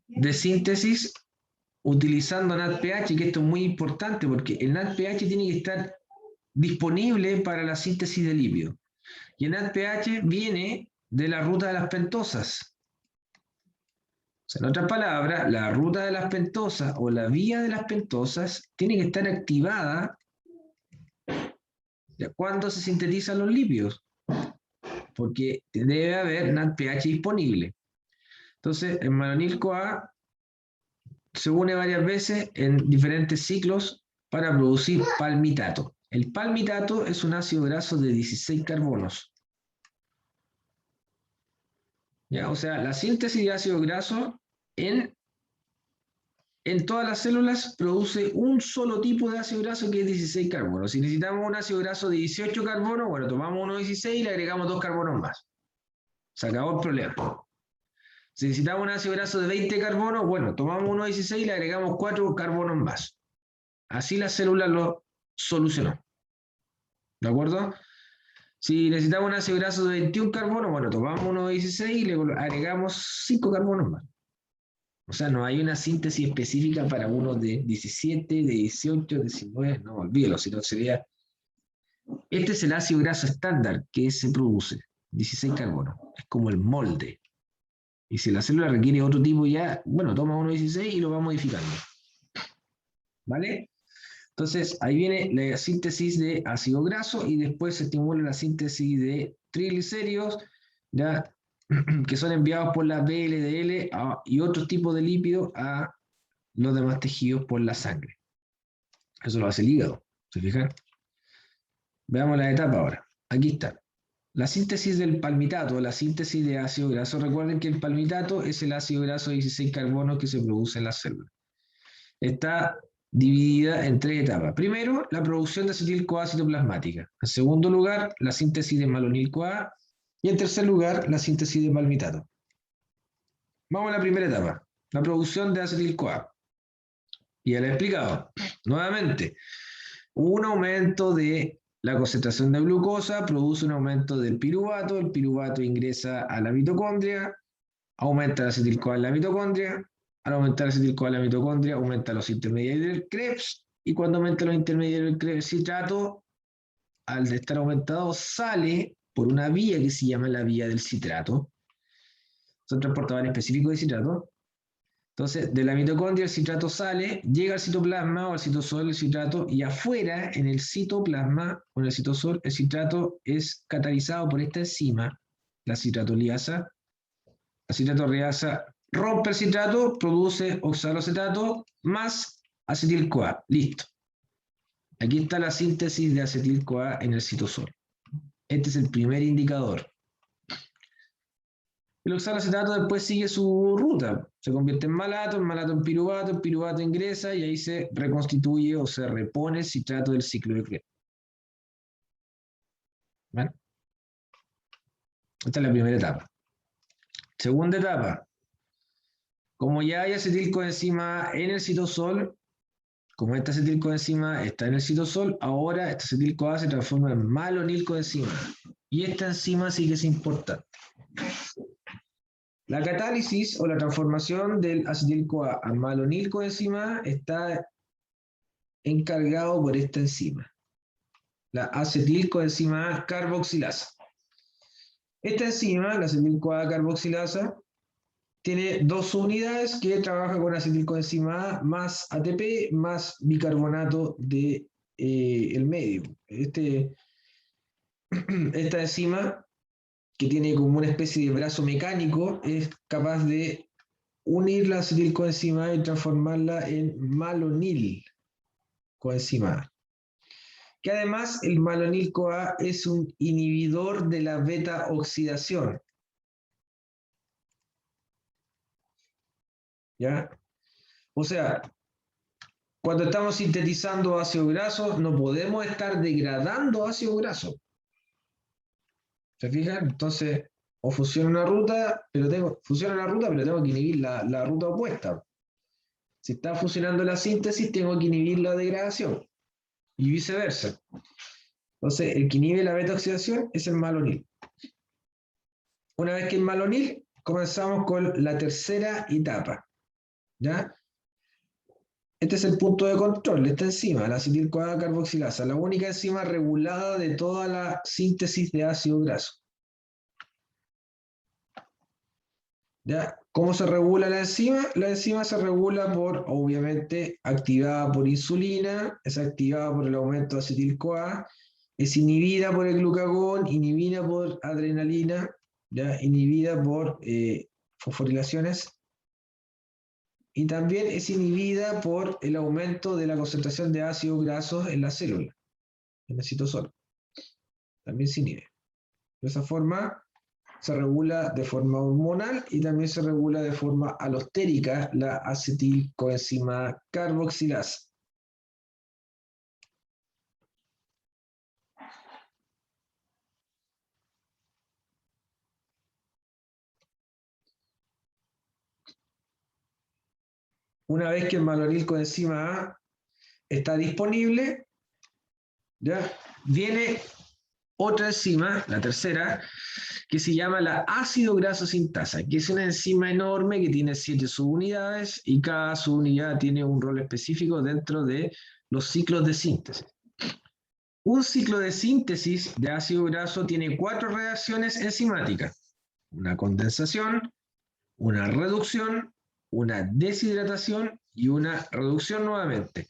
de síntesis utilizando NADPH, que esto es muy importante porque el NADPH tiene que estar disponible para la síntesis de lípido. Y el NADPH viene de la ruta de las pentosas. O sea, en otras palabras, la ruta de las pentosas o la vía de las pentosas tiene que estar activada cuando se sintetizan los lípidos, porque debe haber NADPH disponible. Entonces, el malonil-CoA se une varias veces en diferentes ciclos para producir palmitato. El palmitato es un ácido graso de 16 carbonos. ¿Ya? O sea, la síntesis de ácido graso en todas las células produce un solo tipo de ácido graso, que es 16 carbonos. Si necesitamos un ácido graso de 18 carbonos, bueno, tomamos 1,16 y le agregamos 2 carbonos más. Se acabó el problema. Si necesitamos un ácido graso de 20 carbonos, bueno, tomamos 1,16 y le agregamos 4 carbonos más. Así la célula lo solucionó. ¿De acuerdo? Si necesitamos un ácido graso de 21 carbonos, bueno, tomamos 1,16 y le agregamos 5 carbonos más. O sea, no hay una síntesis específica para uno de 17, de 18, de 19, no, olvídalo, si no sería... Este es el ácido graso estándar que se produce, 16 carbonos, es como el molde. Y si la célula requiere otro tipo ya, bueno, toma 1,16 y lo va modificando. ¿Vale? Entonces, ahí viene la síntesis de ácido graso y después se estimula la síntesis de triglicéridos, ¿ya?, que son enviados por la VLDL y otros tipos de lípidos a los demás tejidos por la sangre. Eso lo hace el hígado, ¿se fijan? Veamos la etapa ahora. Aquí está. La síntesis del palmitato, la síntesis de ácido graso. Recuerden que el palmitato es el ácido graso de 16 carbonos que se produce en la célula. Está dividida en 3 etapas. Primero, la producción de acetil-CoA citoplasmática. En segundo lugar, la síntesis de malonil-CoA. Y en tercer lugar, la síntesis de palmitato. Vamos a la primera etapa, la producción de acetil-CoA. Y ya le he explicado. Nuevamente, un aumento de la concentración de glucosa produce un aumento del piruvato. El piruvato ingresa a la mitocondria, aumenta el acetil-CoA en la mitocondria. Al aumentar el acetil-CoA en la mitocondria, aumenta los intermediarios del Krebs. Y cuando aumenta los intermediarios del Krebs, el citrato, al estar aumentado, sale por una vía que se llama la vía del citrato. Son transportadores específicos de citrato. Entonces, de la mitocondria el citrato sale, llega al citoplasma o al citosol el citrato, y afuera, en el citoplasma o en el citosol, el citrato es catalizado por esta enzima, la citratoliasa. La citratoliasa rompe el citrato, produce oxaloacetato más acetil-CoA. Listo. Aquí está la síntesis de acetil-CoA en el citosol. Este es el primer indicador. El oxaloacetato después sigue su ruta. Se convierte en malato en piruvato ingresa y ahí se reconstituye o se repone el citrato del ciclo de Krebs. ¿Ven? Esta es la primera etapa. Segunda etapa. Como ya hay acetilcoenzima en el citosol, como esta acetilcoenzima está en el citosol, ahora esta acetil-CoA se transforma en malonilcoenzima. Y esta enzima sí que es importante. La catálisis o la transformación del acetil-CoA a malonilcoenzima está encargado por esta enzima, la acetilcoenzima carboxilasa. Esta enzima, la acetil-CoA carboxilasa, tiene dos unidades que trabajan con acetilcoenzima A más ATP más bicarbonato de, el medio. Esta enzima, que tiene como una especie de brazo mecánico, es capaz de unir la acetilcoenzima y transformarla en malonilcoenzima A. Que además el malonil-CoA es un inhibidor de la beta-oxidación. ¿Ya? O sea, cuando estamos sintetizando ácido graso, no podemos estar degradando ácido graso. ¿Se fijan? Entonces, o funciona una ruta, pero tengo que inhibir la ruta opuesta. Si está funcionando la síntesis, tengo que inhibir la degradación. Y viceversa. Entonces, el que inhibe la beta-oxidación es el malonil. Una vez que es malonil, comenzamos con la tercera etapa. ¿Ya? Este es el punto de control, esta enzima, la acetil-CoA carboxilasa, la única enzima regulada de toda la síntesis de ácido graso. ¿Ya? ¿Cómo se regula la enzima? La enzima se regula por, obviamente, activada por insulina, es activada por el aumento de acetil-CoA, es inhibida por el glucagón, inhibida por adrenalina, ¿ya? Inhibida por fosforilaciones, y también es inhibida por el aumento de la concentración de ácidos grasos en la célula, en el citosol. También se inhibe. De esa forma se regula de forma hormonal y también se regula de forma alostérica la acetilcoenzima carboxilasa. Una vez que el malonilcoenzima A está disponible, ¿ya? Viene otra enzima, la tercera, que se llama la ácido graso sintasa, que es una enzima enorme que tiene 7 subunidades y cada subunidad tiene un rol específico dentro de los ciclos de síntesis. Un ciclo de síntesis de ácido graso tiene 4 reacciones enzimáticas: una condensación, una reducción, una deshidratación y una reducción nuevamente.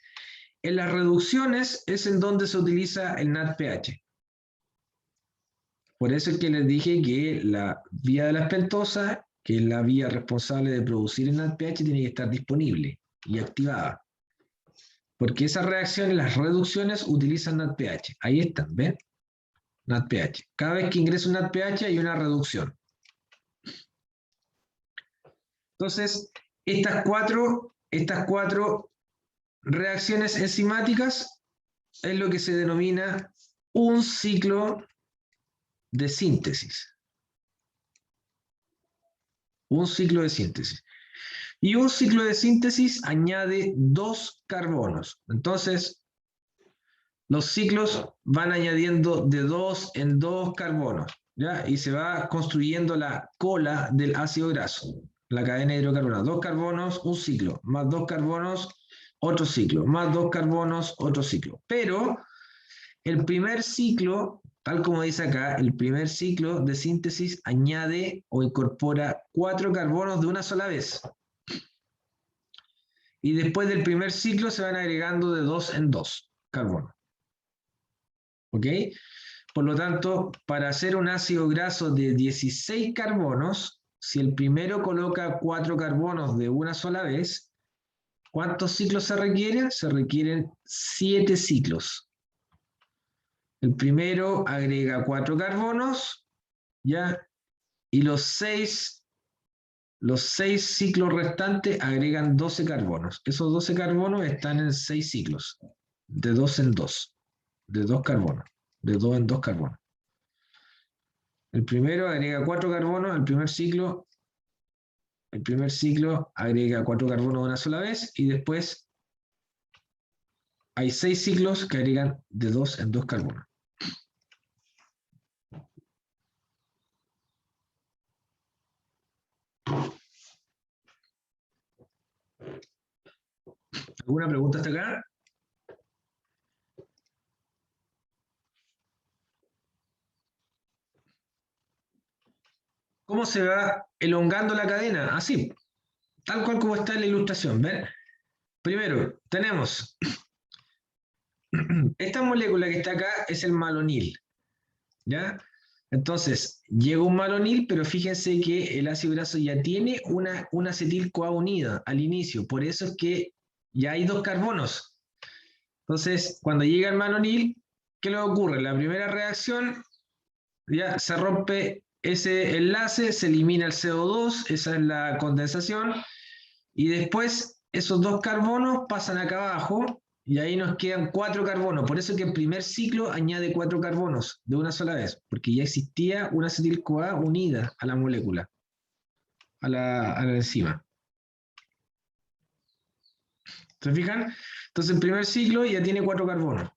En las reducciones es en donde se utiliza el NADPH. Por eso es que les dije que la vía de la pentosa, que es la vía responsable de producir el NADPH, tiene que estar disponible y activada. Porque esas reacciones, las reducciones, utilizan NADPH. Ahí están, ¿ven? NADPH. Cada vez que ingresa un NADPH hay una reducción. Entonces, estas cuatro reacciones enzimáticas es lo que se denomina un ciclo de síntesis. Un ciclo de síntesis. Y un ciclo de síntesis añade 2 carbonos. Entonces, los ciclos van añadiendo de 2 en 2 carbonos, ¿ya? Y se va construyendo la cola del ácido graso, la cadena de hidrocarburos. 2 carbonos, un ciclo, más 2 carbonos, otro ciclo, más 2 carbonos, otro ciclo. Pero el primer ciclo, tal como dice acá, el primer ciclo de síntesis añade o incorpora 4 carbonos de una sola vez. Y después del primer ciclo se van agregando de 2 en 2 carbonos. ¿Ok? Por lo tanto, para hacer un ácido graso de 16 carbonos, si el primero coloca 4 carbonos de una sola vez, ¿cuántos ciclos se requieren? Se requieren 7 ciclos. El primero agrega 4 carbonos, ¿ya? Y los 6 ciclos restantes agregan 12 carbonos. Esos 12 carbonos están en 6 ciclos, de 2 en 2, de 2 carbonos, de 2 en 2 carbonos. El primero agrega 4 carbonos, el primer ciclo agrega 4 carbonos de una sola vez y después hay 6 ciclos que agregan de 2 en 2 carbonos. ¿Alguna pregunta hasta acá? ¿Cómo se va elongando la cadena? Así, tal cual como está en la ilustración. ¿Ven? Primero, tenemos esta molécula que está acá es el malonil, ¿ya? Entonces, llega un malonil, pero fíjense que el ácido graso ya tiene una acetil-CoA unida al inicio, por eso es que ya hay 2 carbonos. Entonces, cuando llega el malonil, ¿qué le ocurre? La primera reacción, ya se rompe ese enlace, se elimina el CO2, esa es la condensación, y después esos 2 carbonos pasan acá abajo, y ahí nos quedan 4 carbonos. Por eso que el primer ciclo añade 4 carbonos de una sola vez, porque ya existía una acetil-CoA unida a la molécula, a la enzima. ¿Se fijan? Entonces el primer ciclo ya tiene 4 carbonos.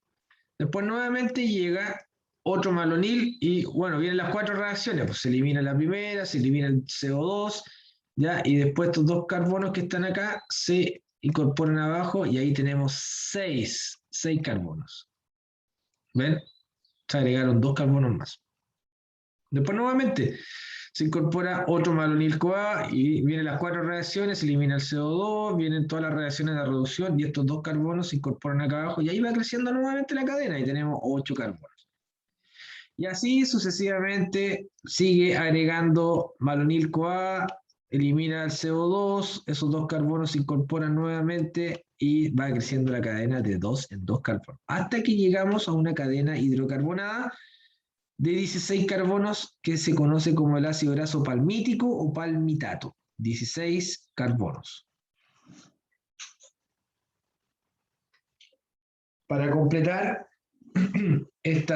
Después nuevamente llega otro malonil y bueno, vienen las 4 reacciones. Pues se elimina la primera, se elimina el CO2, ¿ya? Y después estos 2 carbonos que están acá se incorporan abajo y ahí tenemos 6 carbonos. ¿Ven? Se agregaron 2 carbonos más. Después nuevamente se incorpora otro malonil-CoA y vienen las 4 reacciones, se elimina el CO2, vienen todas las reacciones de reducción y estos 2 carbonos se incorporan acá abajo y ahí va creciendo nuevamente la cadena y tenemos 8 carbonos. Y así sucesivamente sigue agregando malonil-CoA, elimina el CO2, esos 2 carbonos se incorporan nuevamente y va creciendo la cadena de 2 en 2 carbonos. Hasta que llegamos a una cadena hidrocarbonada de 16 carbonos que se conoce como el ácido graso palmítico o palmitato. 16 carbonos. Para completar este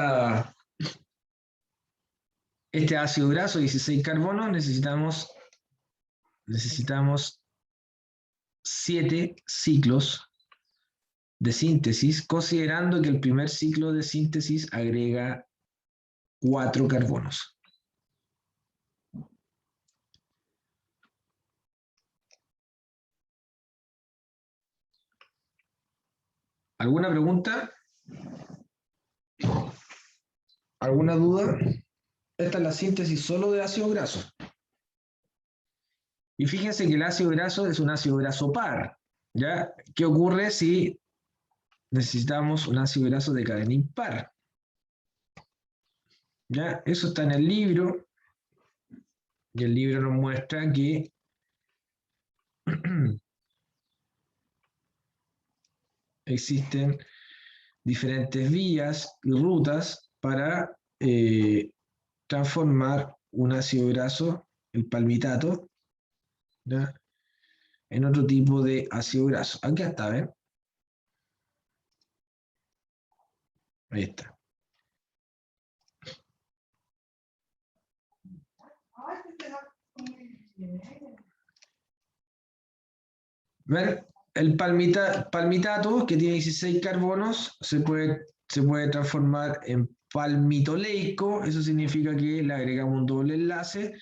ácido graso, 16 carbonos, necesitamos 7 ciclos de síntesis, considerando que el primer ciclo de síntesis agrega 4 carbonos. ¿Alguna pregunta? ¿Alguna duda? Esta es la síntesis solo de ácido graso. Y fíjense que el ácido graso es un ácido graso par, ¿ya? ¿Qué ocurre si necesitamos un ácido graso de cadena impar? ¿Ya? Eso está en el libro, y el libro nos muestra que existen diferentes vías y rutas para transformar un ácido graso, el palmitato, ¿ya? En otro tipo de ácido graso. Aquí está, ¿ven? Ahí está. ¿Ven? El palmitato, que tiene 16 carbonos, se puede transformar en palmitoleico. Eso significa que le agregamos un doble enlace.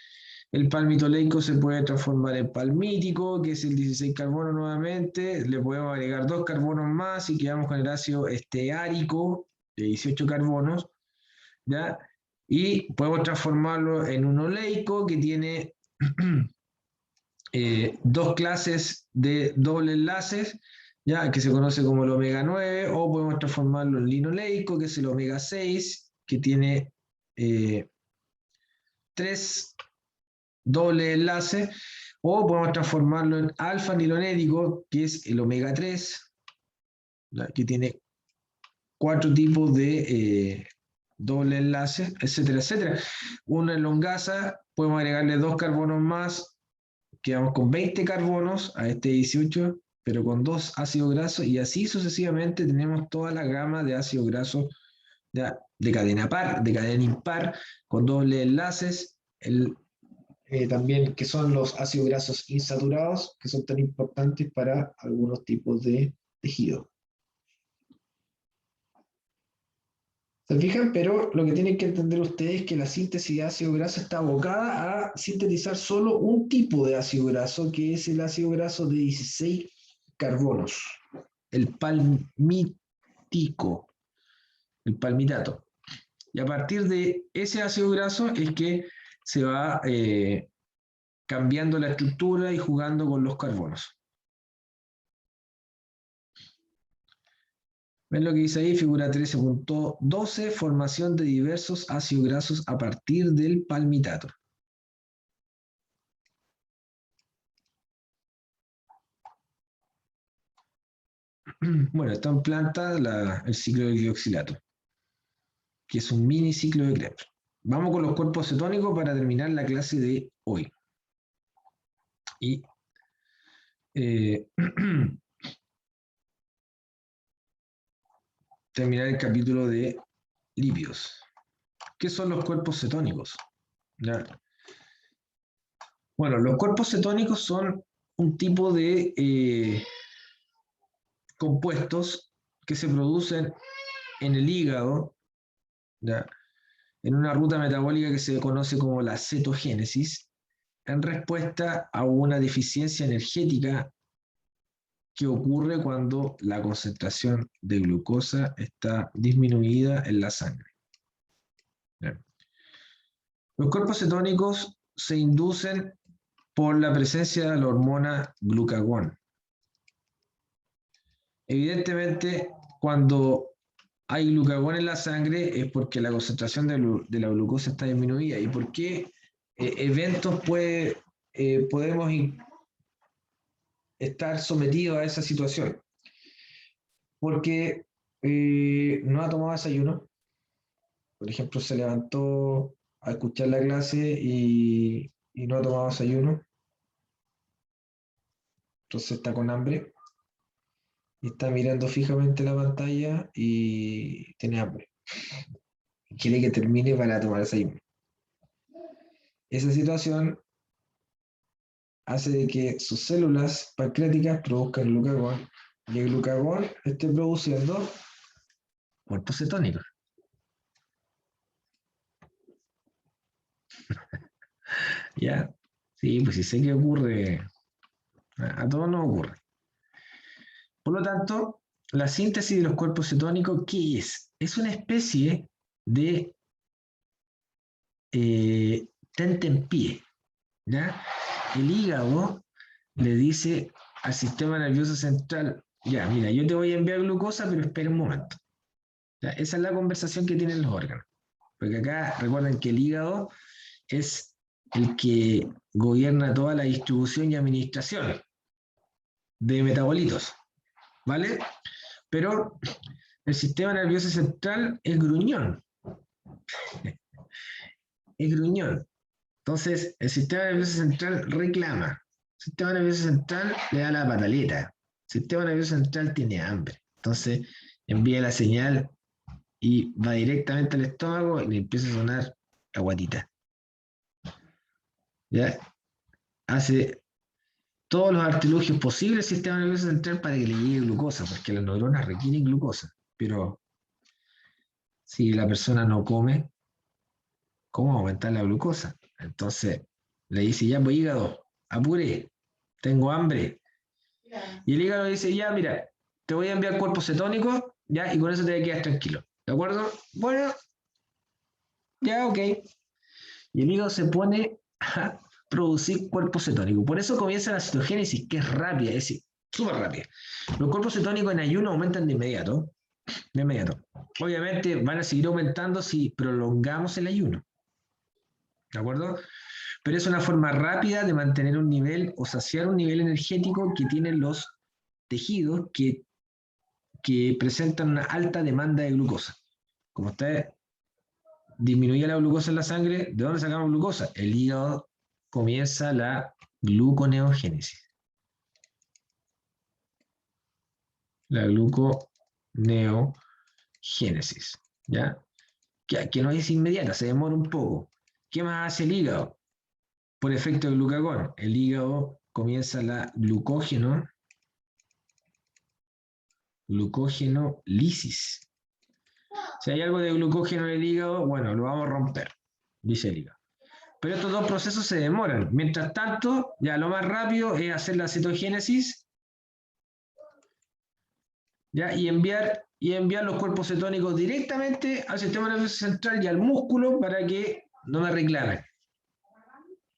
El palmitoleico se puede transformar en palmítico, que es el 16 carbono nuevamente. Le podemos agregar 2 carbonos más y quedamos con el ácido esteárico de 18 carbonos, ¿ya? Y podemos transformarlo en un oleico que tiene 2 clases de doble enlaces, ¿ya? Que se conoce como el omega 9, o podemos transformarlo en linoleico, que es el omega 6, que tiene 3 doble enlace, o podemos transformarlo en alfa-nilonédico, que es el omega 3, ¿ya? Que tiene 4 tipos de doble enlace, etcétera, etcétera. Una elongasa, podemos agregarle 2 carbonos más, quedamos con 20 carbonos a este 18, pero con 2 ácidos grasos, y así sucesivamente tenemos toda la gama de ácidos grasos de cadena par, de cadena impar, con doble enlaces, también que son los ácidos grasos insaturados, que son tan importantes para algunos tipos de tejido. ¿Se fijan? Pero lo que tienen que entender ustedes es que la síntesis de ácido graso está abocada a sintetizar solo un tipo de ácido graso, que es el ácido graso de 16 carbonos, el palmítico, el palmitato. Y a partir de ese ácido graso es que se va cambiando la estructura y jugando con los carbonos. ¿Ven lo que dice ahí? Figura 13.12, formación de diversos ácidos grasos a partir del palmitato. Bueno, está en planta el ciclo del dioxilato, que es un mini ciclo de Krebs. Vamos con los cuerpos cetónicos para terminar la clase de hoy. Y terminar el capítulo de lípidos. ¿Qué son los cuerpos cetónicos? ¿Ya? Bueno, los cuerpos cetónicos son un tipo de compuestos que se producen en el hígado, ¿ya? En una ruta metabólica que se conoce como la cetogénesis, en respuesta a una deficiencia energética que ocurre cuando la concentración de glucosa está disminuida en la sangre. ¿Ya? Los cuerpos cetónicos se inducen por la presencia de la hormona glucagón. Evidentemente, cuando hay glucagón en la sangre es porque la concentración de la glucosa está disminuida. ¿Y por qué eventos podemos estar sometidos a esa situación? Porque no ha tomado desayuno. Por ejemplo, se levantó a escuchar la clase y no ha tomado desayuno. Entonces está con hambre y está mirando fijamente la pantalla y tiene hambre. Quiere que termine para tomar desayuno. Esa situación hace de que sus células pancreáticas produzcan glucagón y el glucagón esté produciendo cuerpos cetónicos. ¿Ya? Sí, pues sí sé que ocurre. A todos nos ocurre. Por lo tanto, la síntesis de los cuerpos cetónicos, ¿qué es? Es una especie de tentempié, ¿ya? El hígado le dice al sistema nervioso central, ya, mira, yo te voy a enviar glucosa, pero espera un momento. ¿Ya? Esa es la conversación que tienen los órganos. Porque acá recuerden que el hígado es el que gobierna toda la distribución y administración de metabolitos, ¿vale? Pero el sistema nervioso central es gruñón. Es gruñón. Entonces, el sistema nervioso central reclama. El sistema nervioso central le da la pataleta. El sistema nervioso central tiene hambre. Entonces, envía la señal y va directamente al estómago y le empieza a sonar la guatita. ¿Ya? Hace todos los artilugios posibles el sistema nervioso central para que le llegue glucosa, porque las neuronas requieren glucosa. Pero si la persona no come, ¿cómo aumentar la glucosa? Entonces le dice, ya, pues hígado, apure, tengo hambre. Y el hígado dice, ya, mira, te voy a enviar cuerpos cetónicos, ya, y con eso te quedas tranquilo. ¿De acuerdo? Bueno, ya, ok. Y el hígado se pone a producir cuerpos cetónicos. Por eso comienza la cetogénesis, que es rápida, es decir, súper rápida. Los cuerpos cetónicos en ayuno aumentan de inmediato. De inmediato. Obviamente van a seguir aumentando si prolongamos el ayuno. ¿De acuerdo? pero es una forma rápida de mantener un nivel o saciar un nivel energético que tienen los tejidos que presentan una alta demanda de glucosa. Como usted disminuye la glucosa en la sangre, ¿de dónde sacamos glucosa? El hígado comienza la gluconeogénesis. La gluconeogénesis, ¿ya? Que no es inmediata, se demora un poco. ¿Qué más hace el hígado? Por efecto del glucagón, el hígado comienza la glucógenolisis. Si hay algo de glucógeno en el hígado, bueno, lo vamos a romper, dice el hígado. Pero estos dos procesos se demoran. Mientras tanto, ya lo más rápido es hacer la cetogénesis, ¿ya? Y enviar los cuerpos cetónicos directamente al sistema nervioso central y al músculo para que no me reclamen.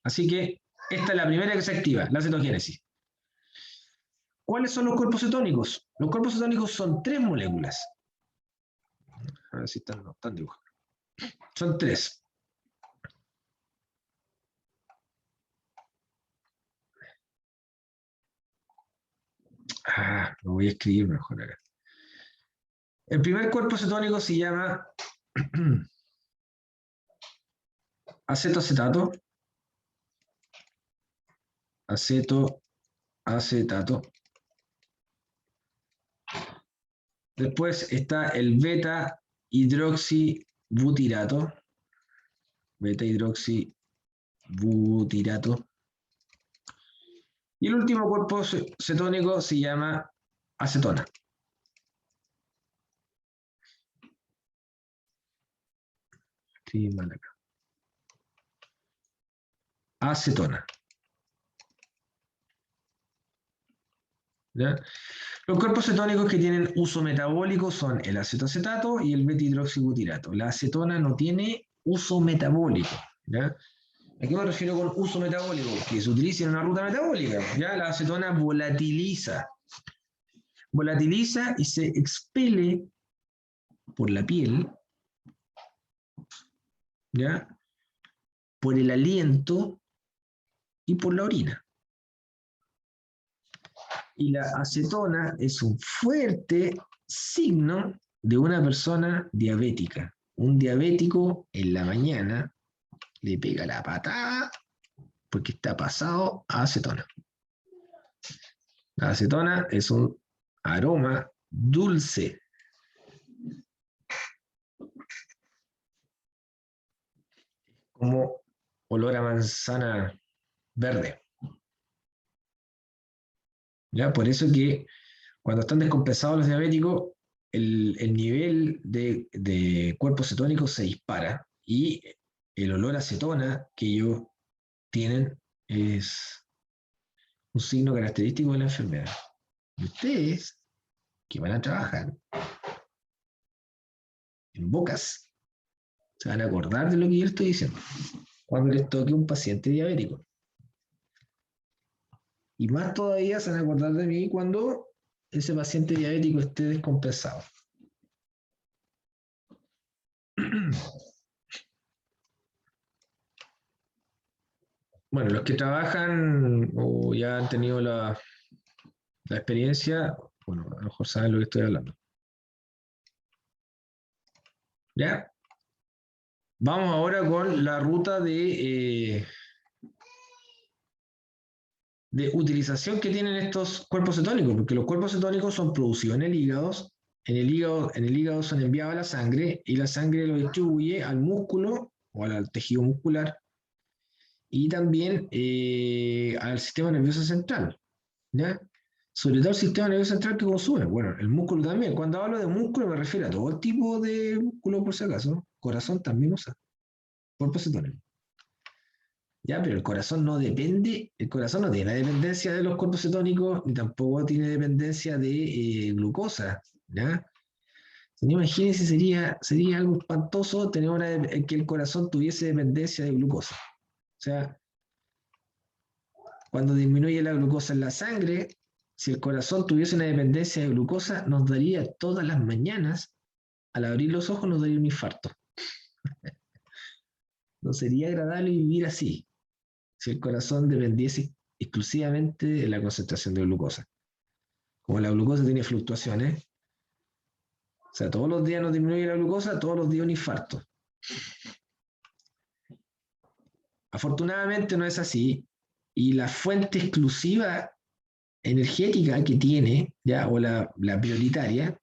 Así que esta es la primera que se activa, la cetogénesis. ¿Cuáles son los cuerpos cetónicos? Los cuerpos cetónicos son 3 moléculas. A ver si están dibujando. Son 3. Lo voy a escribir mejor acá. El primer cuerpo cetónico se llama acetoacetato. Acetato. Después está el beta-hidroxibutirato. Beta-hidroxibutirato. Y el último cuerpo cetónico se llama acetona. Escribí mal acá. Acetona. ¿Ya? Los cuerpos cetónicos que tienen uso metabólico son el acetoacetato y el beta-hidroxibutirato. La acetona no tiene uso metabólico. ¿Ya? ¿A qué me refiero con uso metabólico? Que se utiliza en una ruta metabólica. ¿Ya? La acetona volatiliza y se expele por la piel, ¿ya? Por el aliento y por la orina. Y la acetona es un fuerte signo de una persona diabética. Un diabético en la mañana le pega la patada porque está pasado a acetona. La acetona es un aroma dulce. Como olor a manzana verde. ¿Ya? Por eso que cuando están descompensados los diabéticos, el nivel de cuerpos cetónicos se dispara y el olor a acetona que ellos tienen es un signo característico de la enfermedad. Y ustedes que van a trabajar en Bocas se van a acordar de lo que yo estoy diciendo cuando les toque un paciente diabético. Y más todavía se van a acordar de mí cuando ese paciente diabético esté descompensado. Bueno, los que trabajan o ya han tenido la experiencia, bueno, a lo mejor saben lo que estoy hablando. ¿Ya? Vamos ahora con la ruta de utilización que tienen estos cuerpos cetónicos, porque los cuerpos cetónicos son producidos en el hígado, en el hígado son enviados a la sangre y la sangre lo distribuye al músculo o al tejido muscular y también al sistema nervioso central, ¿ya? Sobre todo el sistema nervioso central que consume. Bueno, el músculo también. Cuando hablo de músculo me refiero a todo tipo de músculo, por si acaso. Corazón también usa cuerpo cetónico. ¿Ya? Pero el corazón no tiene la dependencia de los cuerpos cetónicos, ni tampoco tiene dependencia de glucosa, ¿ya? Imagínense, sería algo espantoso tener que el corazón tuviese dependencia de glucosa. O sea, cuando disminuye la glucosa en la sangre, si el corazón tuviese una dependencia de glucosa, nos daría todas las mañanas, al abrir los ojos, nos daría un infarto. No sería agradable vivir así. Si el corazón dependiese exclusivamente de la concentración de glucosa. Como la glucosa tiene fluctuaciones, o sea, todos los días nos disminuye la glucosa, todos los días un infarto. Afortunadamente no es así, y la fuente exclusiva energética que tiene, ¿ya? O la prioritaria,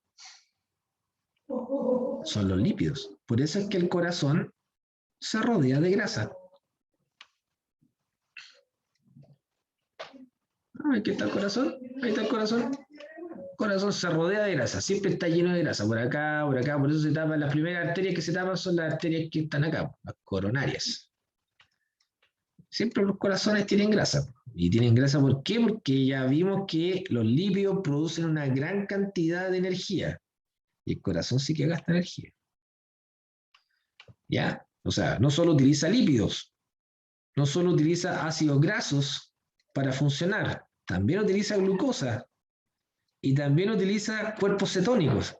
son los lípidos. Por eso es que el corazón se rodea de grasa. Aquí está el corazón, ahí está el corazón. El corazón se rodea de grasa, siempre está lleno de grasa, por acá, por eso se tapan, las primeras arterias que se tapan son las arterias que están acá, las coronarias. Siempre los corazones tienen grasa. ¿Y tienen grasa por qué? Porque ya vimos que los lípidos producen una gran cantidad de energía. Y el corazón sí que gasta energía. ¿Ya? O sea, no solo utiliza lípidos, no solo utiliza ácidos grasos para funcionar, también utiliza glucosa y también utiliza cuerpos cetónicos.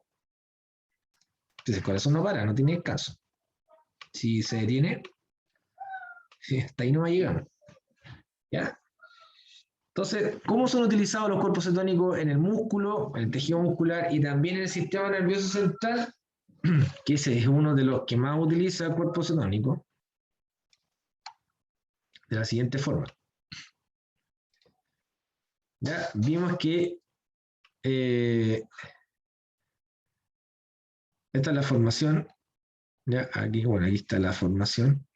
Entonces el corazón no para, no tiene descanso. Si se detiene, hasta ahí no va a llegar. ¿Ya? Entonces, ¿cómo son utilizados los cuerpos cetónicos en el músculo, en el tejido muscular y también en el sistema nervioso central? Que ese es uno de los que más utiliza el cuerpo cetónico. De la siguiente forma. Ya vimos que esta es la formación. Ya aquí, bueno, aquí está la formación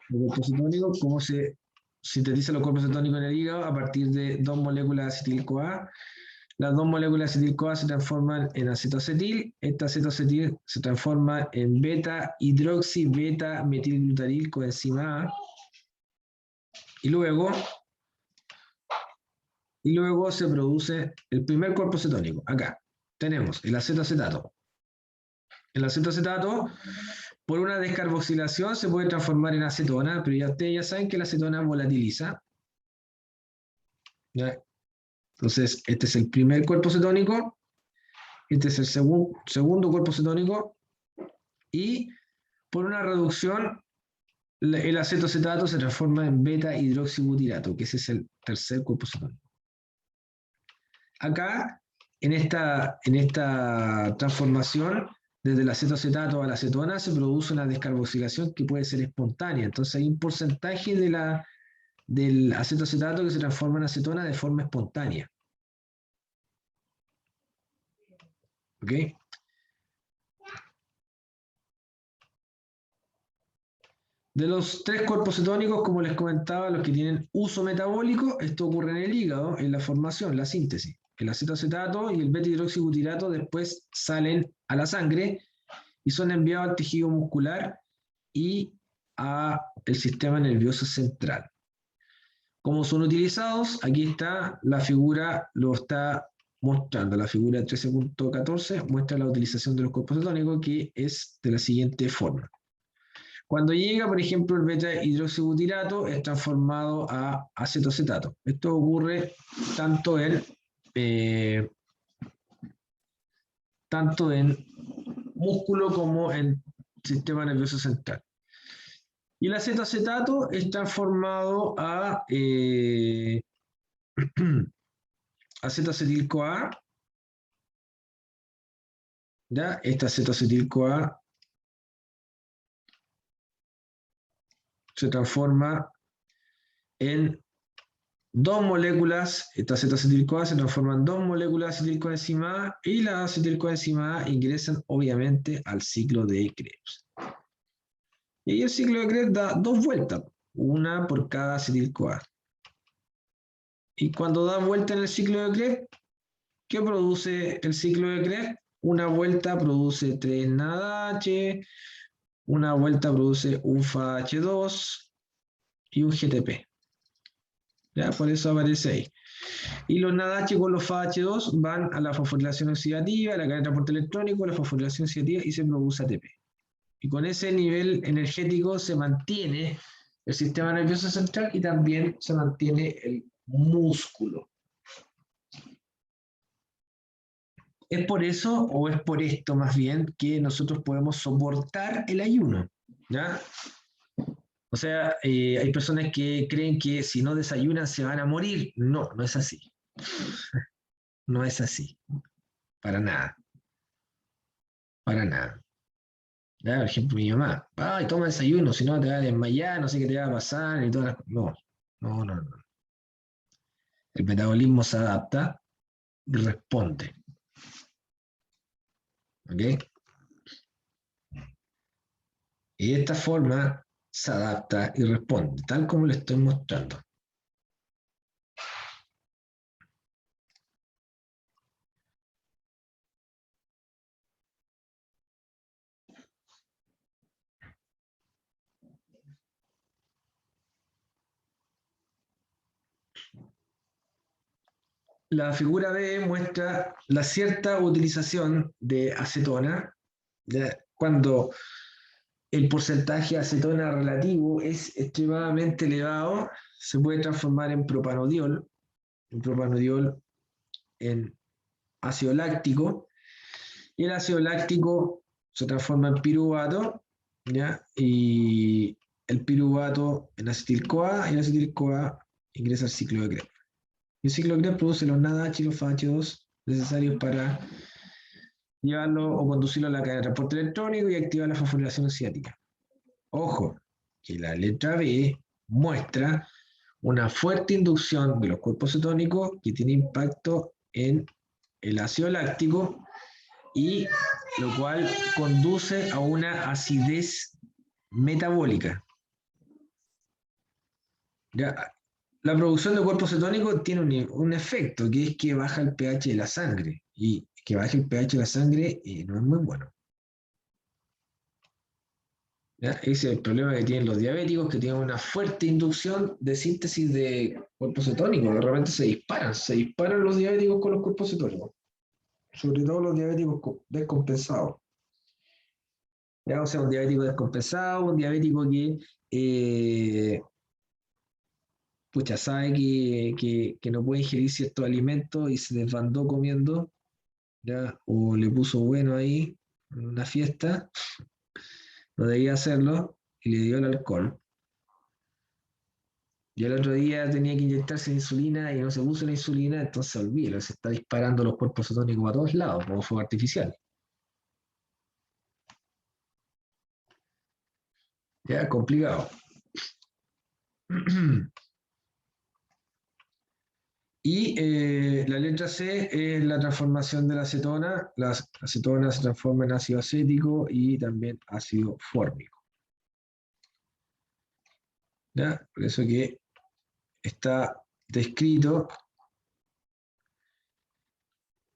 del cuerpo cetónico, cómo se sintetizan los cuerpos cetónicos en el hígado a partir de dos moléculas de acetil-CoA. Las dos moléculas de acetil-CoA se transforman en acetoacetil. Esta acetoacetil se transforma en beta-hidroxi, beta-metilglutaril coenzima A. Y luego se produce el primer cuerpo cetónico. Acá tenemos el acetoacetato. El acetoacetato, por una descarboxilación, se puede transformar en acetona, pero ya ustedes ya saben que la acetona volatiliza. ¿Ya? Entonces, este es el primer cuerpo cetónico, este es el segundo cuerpo cetónico, y por una reducción, el acetoacetato se transforma en beta-hidroxibutirato, que ese es el tercer cuerpo cetónico. Acá, en esta transformación, desde el acetoacetato a la acetona, se produce una descarboxilación que puede ser espontánea. Entonces hay un porcentaje del acetoacetato que se transforma en acetona de forma espontánea. ¿Ok? De los tres cuerpos cetónicos, como les comentaba, los que tienen uso metabólico, esto ocurre en el hígado, en la formación, la síntesis. El acetoacetato y el beta-hidroxibutirato después salen a la sangre y son enviados al tejido muscular y al sistema nervioso central. ¿Cómo son utilizados? Aquí está la figura, lo está mostrando. La figura 13.14 muestra la utilización de los cuerpos cetónicos, que es de la siguiente forma. Cuando llega, por ejemplo, el beta-hidroxibutirato, es transformado a acetoacetato. Esto ocurre tanto en músculo como en sistema nervioso central. Y el acetoacetato es transformado a acetoacetil-CoA. ¿Ya? Esta acetoacetil-CoA se transforma en dos moléculas, esta acetoacetil-CoA se transforma en dos moléculas de acetilcoenzima A y la acetilcoenzima A ingresan obviamente al ciclo de Krebs. Y ahí el ciclo de Krebs da dos vueltas, una por cada acetil-CoA. Y cuando da vuelta en el ciclo de Krebs, ¿qué produce el ciclo de Krebs? Una vuelta produce 3-NADH, una vuelta produce un FAH2 y un GTP. ¿Ya? Por eso aparece ahí. Y los NADH con los FAH2 van a la fosforilación oxidativa, a la cadena de transporte electrónico, a la fosforilación oxidativa y se produce ATP. Y con ese nivel energético se mantiene el sistema nervioso central y también se mantiene el músculo. Es por eso, o es por esto más bien, que nosotros podemos soportar el ayuno, ¿ya? O sea, hay personas que creen que si no desayunan se van a morir. No, no es así. No es así. Para nada. Para nada. Ya, por ejemplo, mi mamá, ay, toma desayuno, si no te vas a desmayar, no sé qué te va a pasar, y todas No, no, no, no. El metabolismo se adapta y responde. ¿Ok? Y de esta forma se adapta y responde, tal como le estoy mostrando. La figura B muestra la cierta utilización de acetona, ¿ya? Cuando el porcentaje de acetona relativo es extremadamente elevado, se puede transformar en propanodiol en ácido láctico, y el ácido láctico se transforma en piruvato, ¿ya? Y el piruvato en acetil-CoA, y el acetil-CoA ingresa al ciclo de Krebs. Y el ciclo de Krebs produce los NADH y los FH2 necesarios para llevarlo o conducirlo a la cadena de transporte electrónico y activar la fosforilación ciática. Ojo, que la letra B muestra una fuerte inducción de los cuerpos cetónicos que tiene impacto en el ácido láctico, y lo cual conduce a una acidez metabólica. ¿Ya? La producción de cuerpos cetónicos tiene un efecto, que es que baja el pH de la sangre, y que baje el pH de la sangre no es muy bueno. ¿Ya? Ese es el problema que tienen los diabéticos, que tienen una fuerte inducción de síntesis de cuerpos cetónicos. De repente se disparan los diabéticos con los cuerpos cetónicos, sobre todo los diabéticos descompensados. ¿Ya? O sea, un diabético descompensado, un diabético que pucha, sabe que no puede ingerir ciertos alimentos y se desbandó comiendo, ¿ya? O le puso bueno ahí en una fiesta, no debía hacerlo, y le dio el alcohol. Y el otro día tenía que inyectarse insulina y no se puso la insulina, entonces olvídalo, se está disparando los cuerpos cetónicos a todos lados, como fuego artificial. Ya, complicado. Y la letra C es la transformación de la acetona. La acetona se transforma en ácido acético y también ácido fórmico. ¿Ya? Por eso que está descrito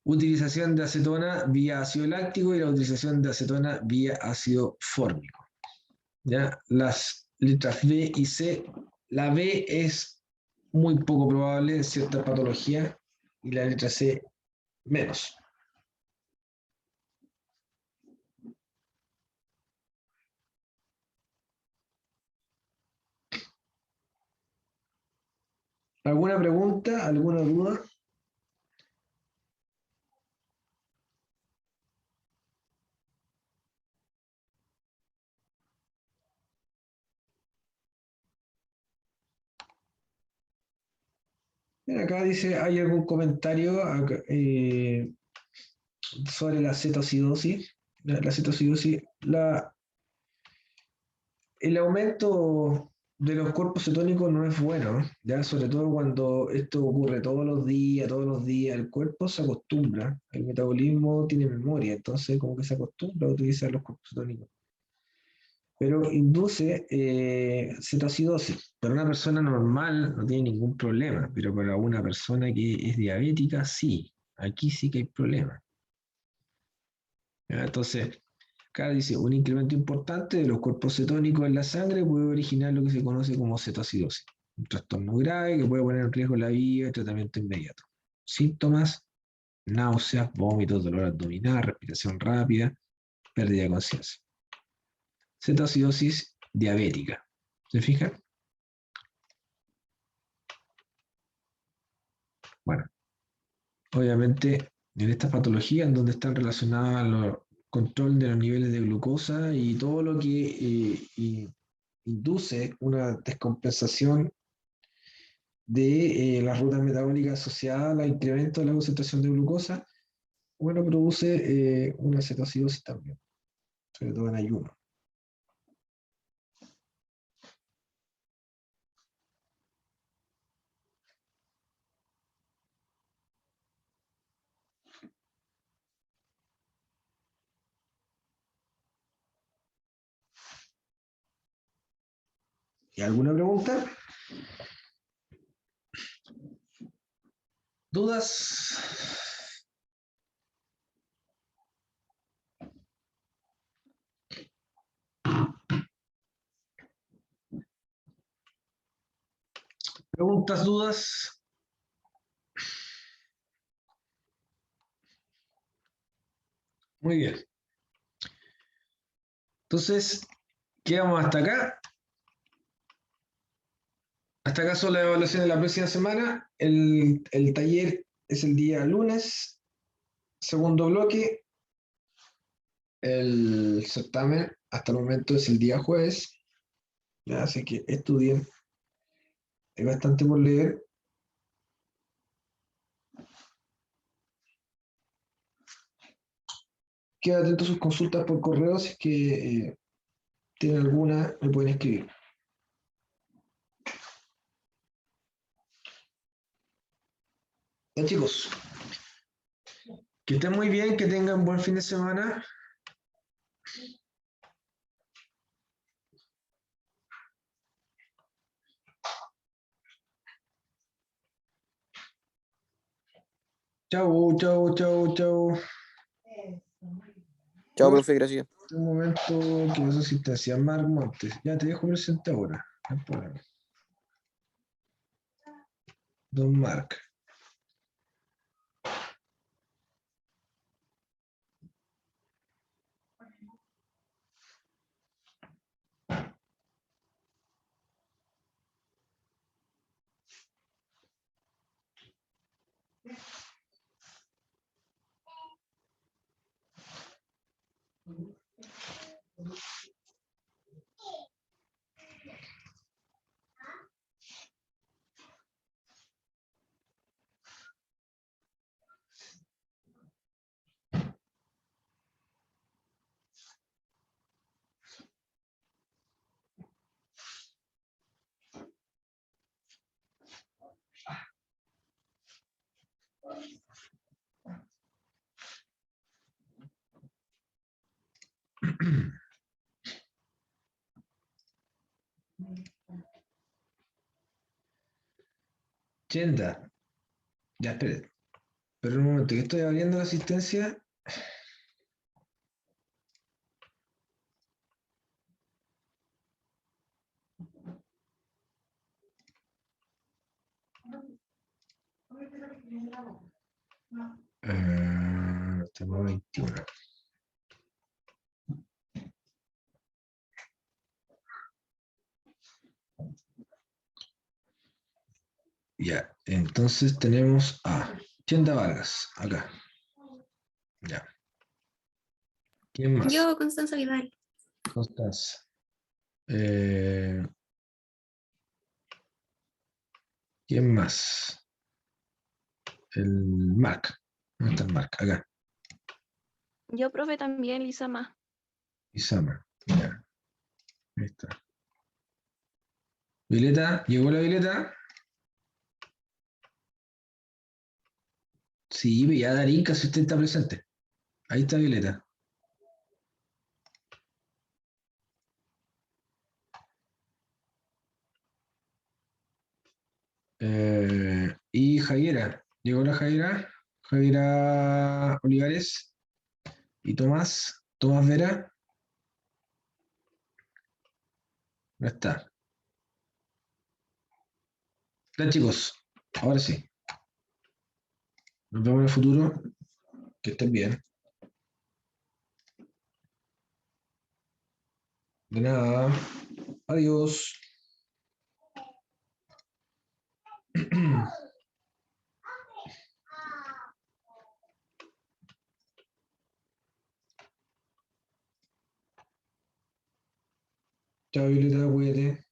utilización de acetona vía ácido láctico y la utilización de acetona vía ácido fórmico. ¿Ya? Las letras B y C, la B es muy poco probable en cierta patología y la letra C menos. ¿Alguna pregunta? ¿Alguna duda? Bien, acá dice, ¿hay algún comentario sobre la cetoacidosis? La cetoacidosis, el aumento de los cuerpos cetónicos no es bueno, ya sobre todo cuando esto ocurre todos los días, el cuerpo se acostumbra, el metabolismo tiene memoria, entonces como que se acostumbra a utilizar los cuerpos cetónicos. Pero induce cetoacidosis. Para una persona normal no tiene ningún problema, pero para una persona que es diabética, sí. Aquí sí que hay problema. ¿Ya? Entonces, acá dice, un incremento importante de los cuerpos cetónicos en la sangre puede originar lo que se conoce como cetoacidosis, un trastorno grave que puede poner en riesgo la vida y tratamiento inmediato. Síntomas: náuseas, vómitos, dolor abdominal, respiración rápida, pérdida de conciencia. Cetoacidosis diabética. ¿Se fijan? Bueno, obviamente en estas patologías en donde están relacionadas al control de los niveles de glucosa y todo lo que induce una descompensación de las rutas metabólicas asociadas al incremento de la concentración de glucosa, bueno, produce una cetocidosis también, sobre todo en ayuno. ¿Y alguna pregunta? ¿Dudas? ¿Preguntas, dudas? Muy bien. Entonces, quedamos hasta acá. Hasta acá son las evaluaciones de la próxima semana. El taller es el día lunes, segundo bloque. El certamen hasta el momento es el día jueves. Ya, así que estudien. Hay bastante por leer. Queda atento a sus consultas por correo. Si es que tienen alguna, me pueden escribir. Ya, chicos, que estén muy bien, que tengan buen fin de semana. Chau, chau, chau, chau. Chao, profe, gracias. Un momento, que no sé si te hacía Marc Montes. Ya te dejo presente ahora. No hay problema. Don Marc. Chenda. Ya, espere. Pero un momento, que estoy abriendo la asistencia. Tema 21. Ya, entonces tenemos a Chenda Vargas, acá. Ya. ¿Quién más? Yo, Constanza Vidal. Constanza. ¿Quién más? El Marc. ¿Dónde está el Marc? Acá. Yo, profe, también, Lisa más. Isama. Ya. Ahí está. Violeta, ¿llegó la Violeta? Sí, ya Darín, casi usted está presente. Ahí está Violeta. Y Javiera. ¿Llegó la Javiera? Javiera Olivares. ¿Y Tomás? ¿Tomás Vera? No está. Ya, chicos, ahora sí. Nos vemos en el futuro. Que estén bien. De nada. Adiós. Chao, Violeta, cuídate.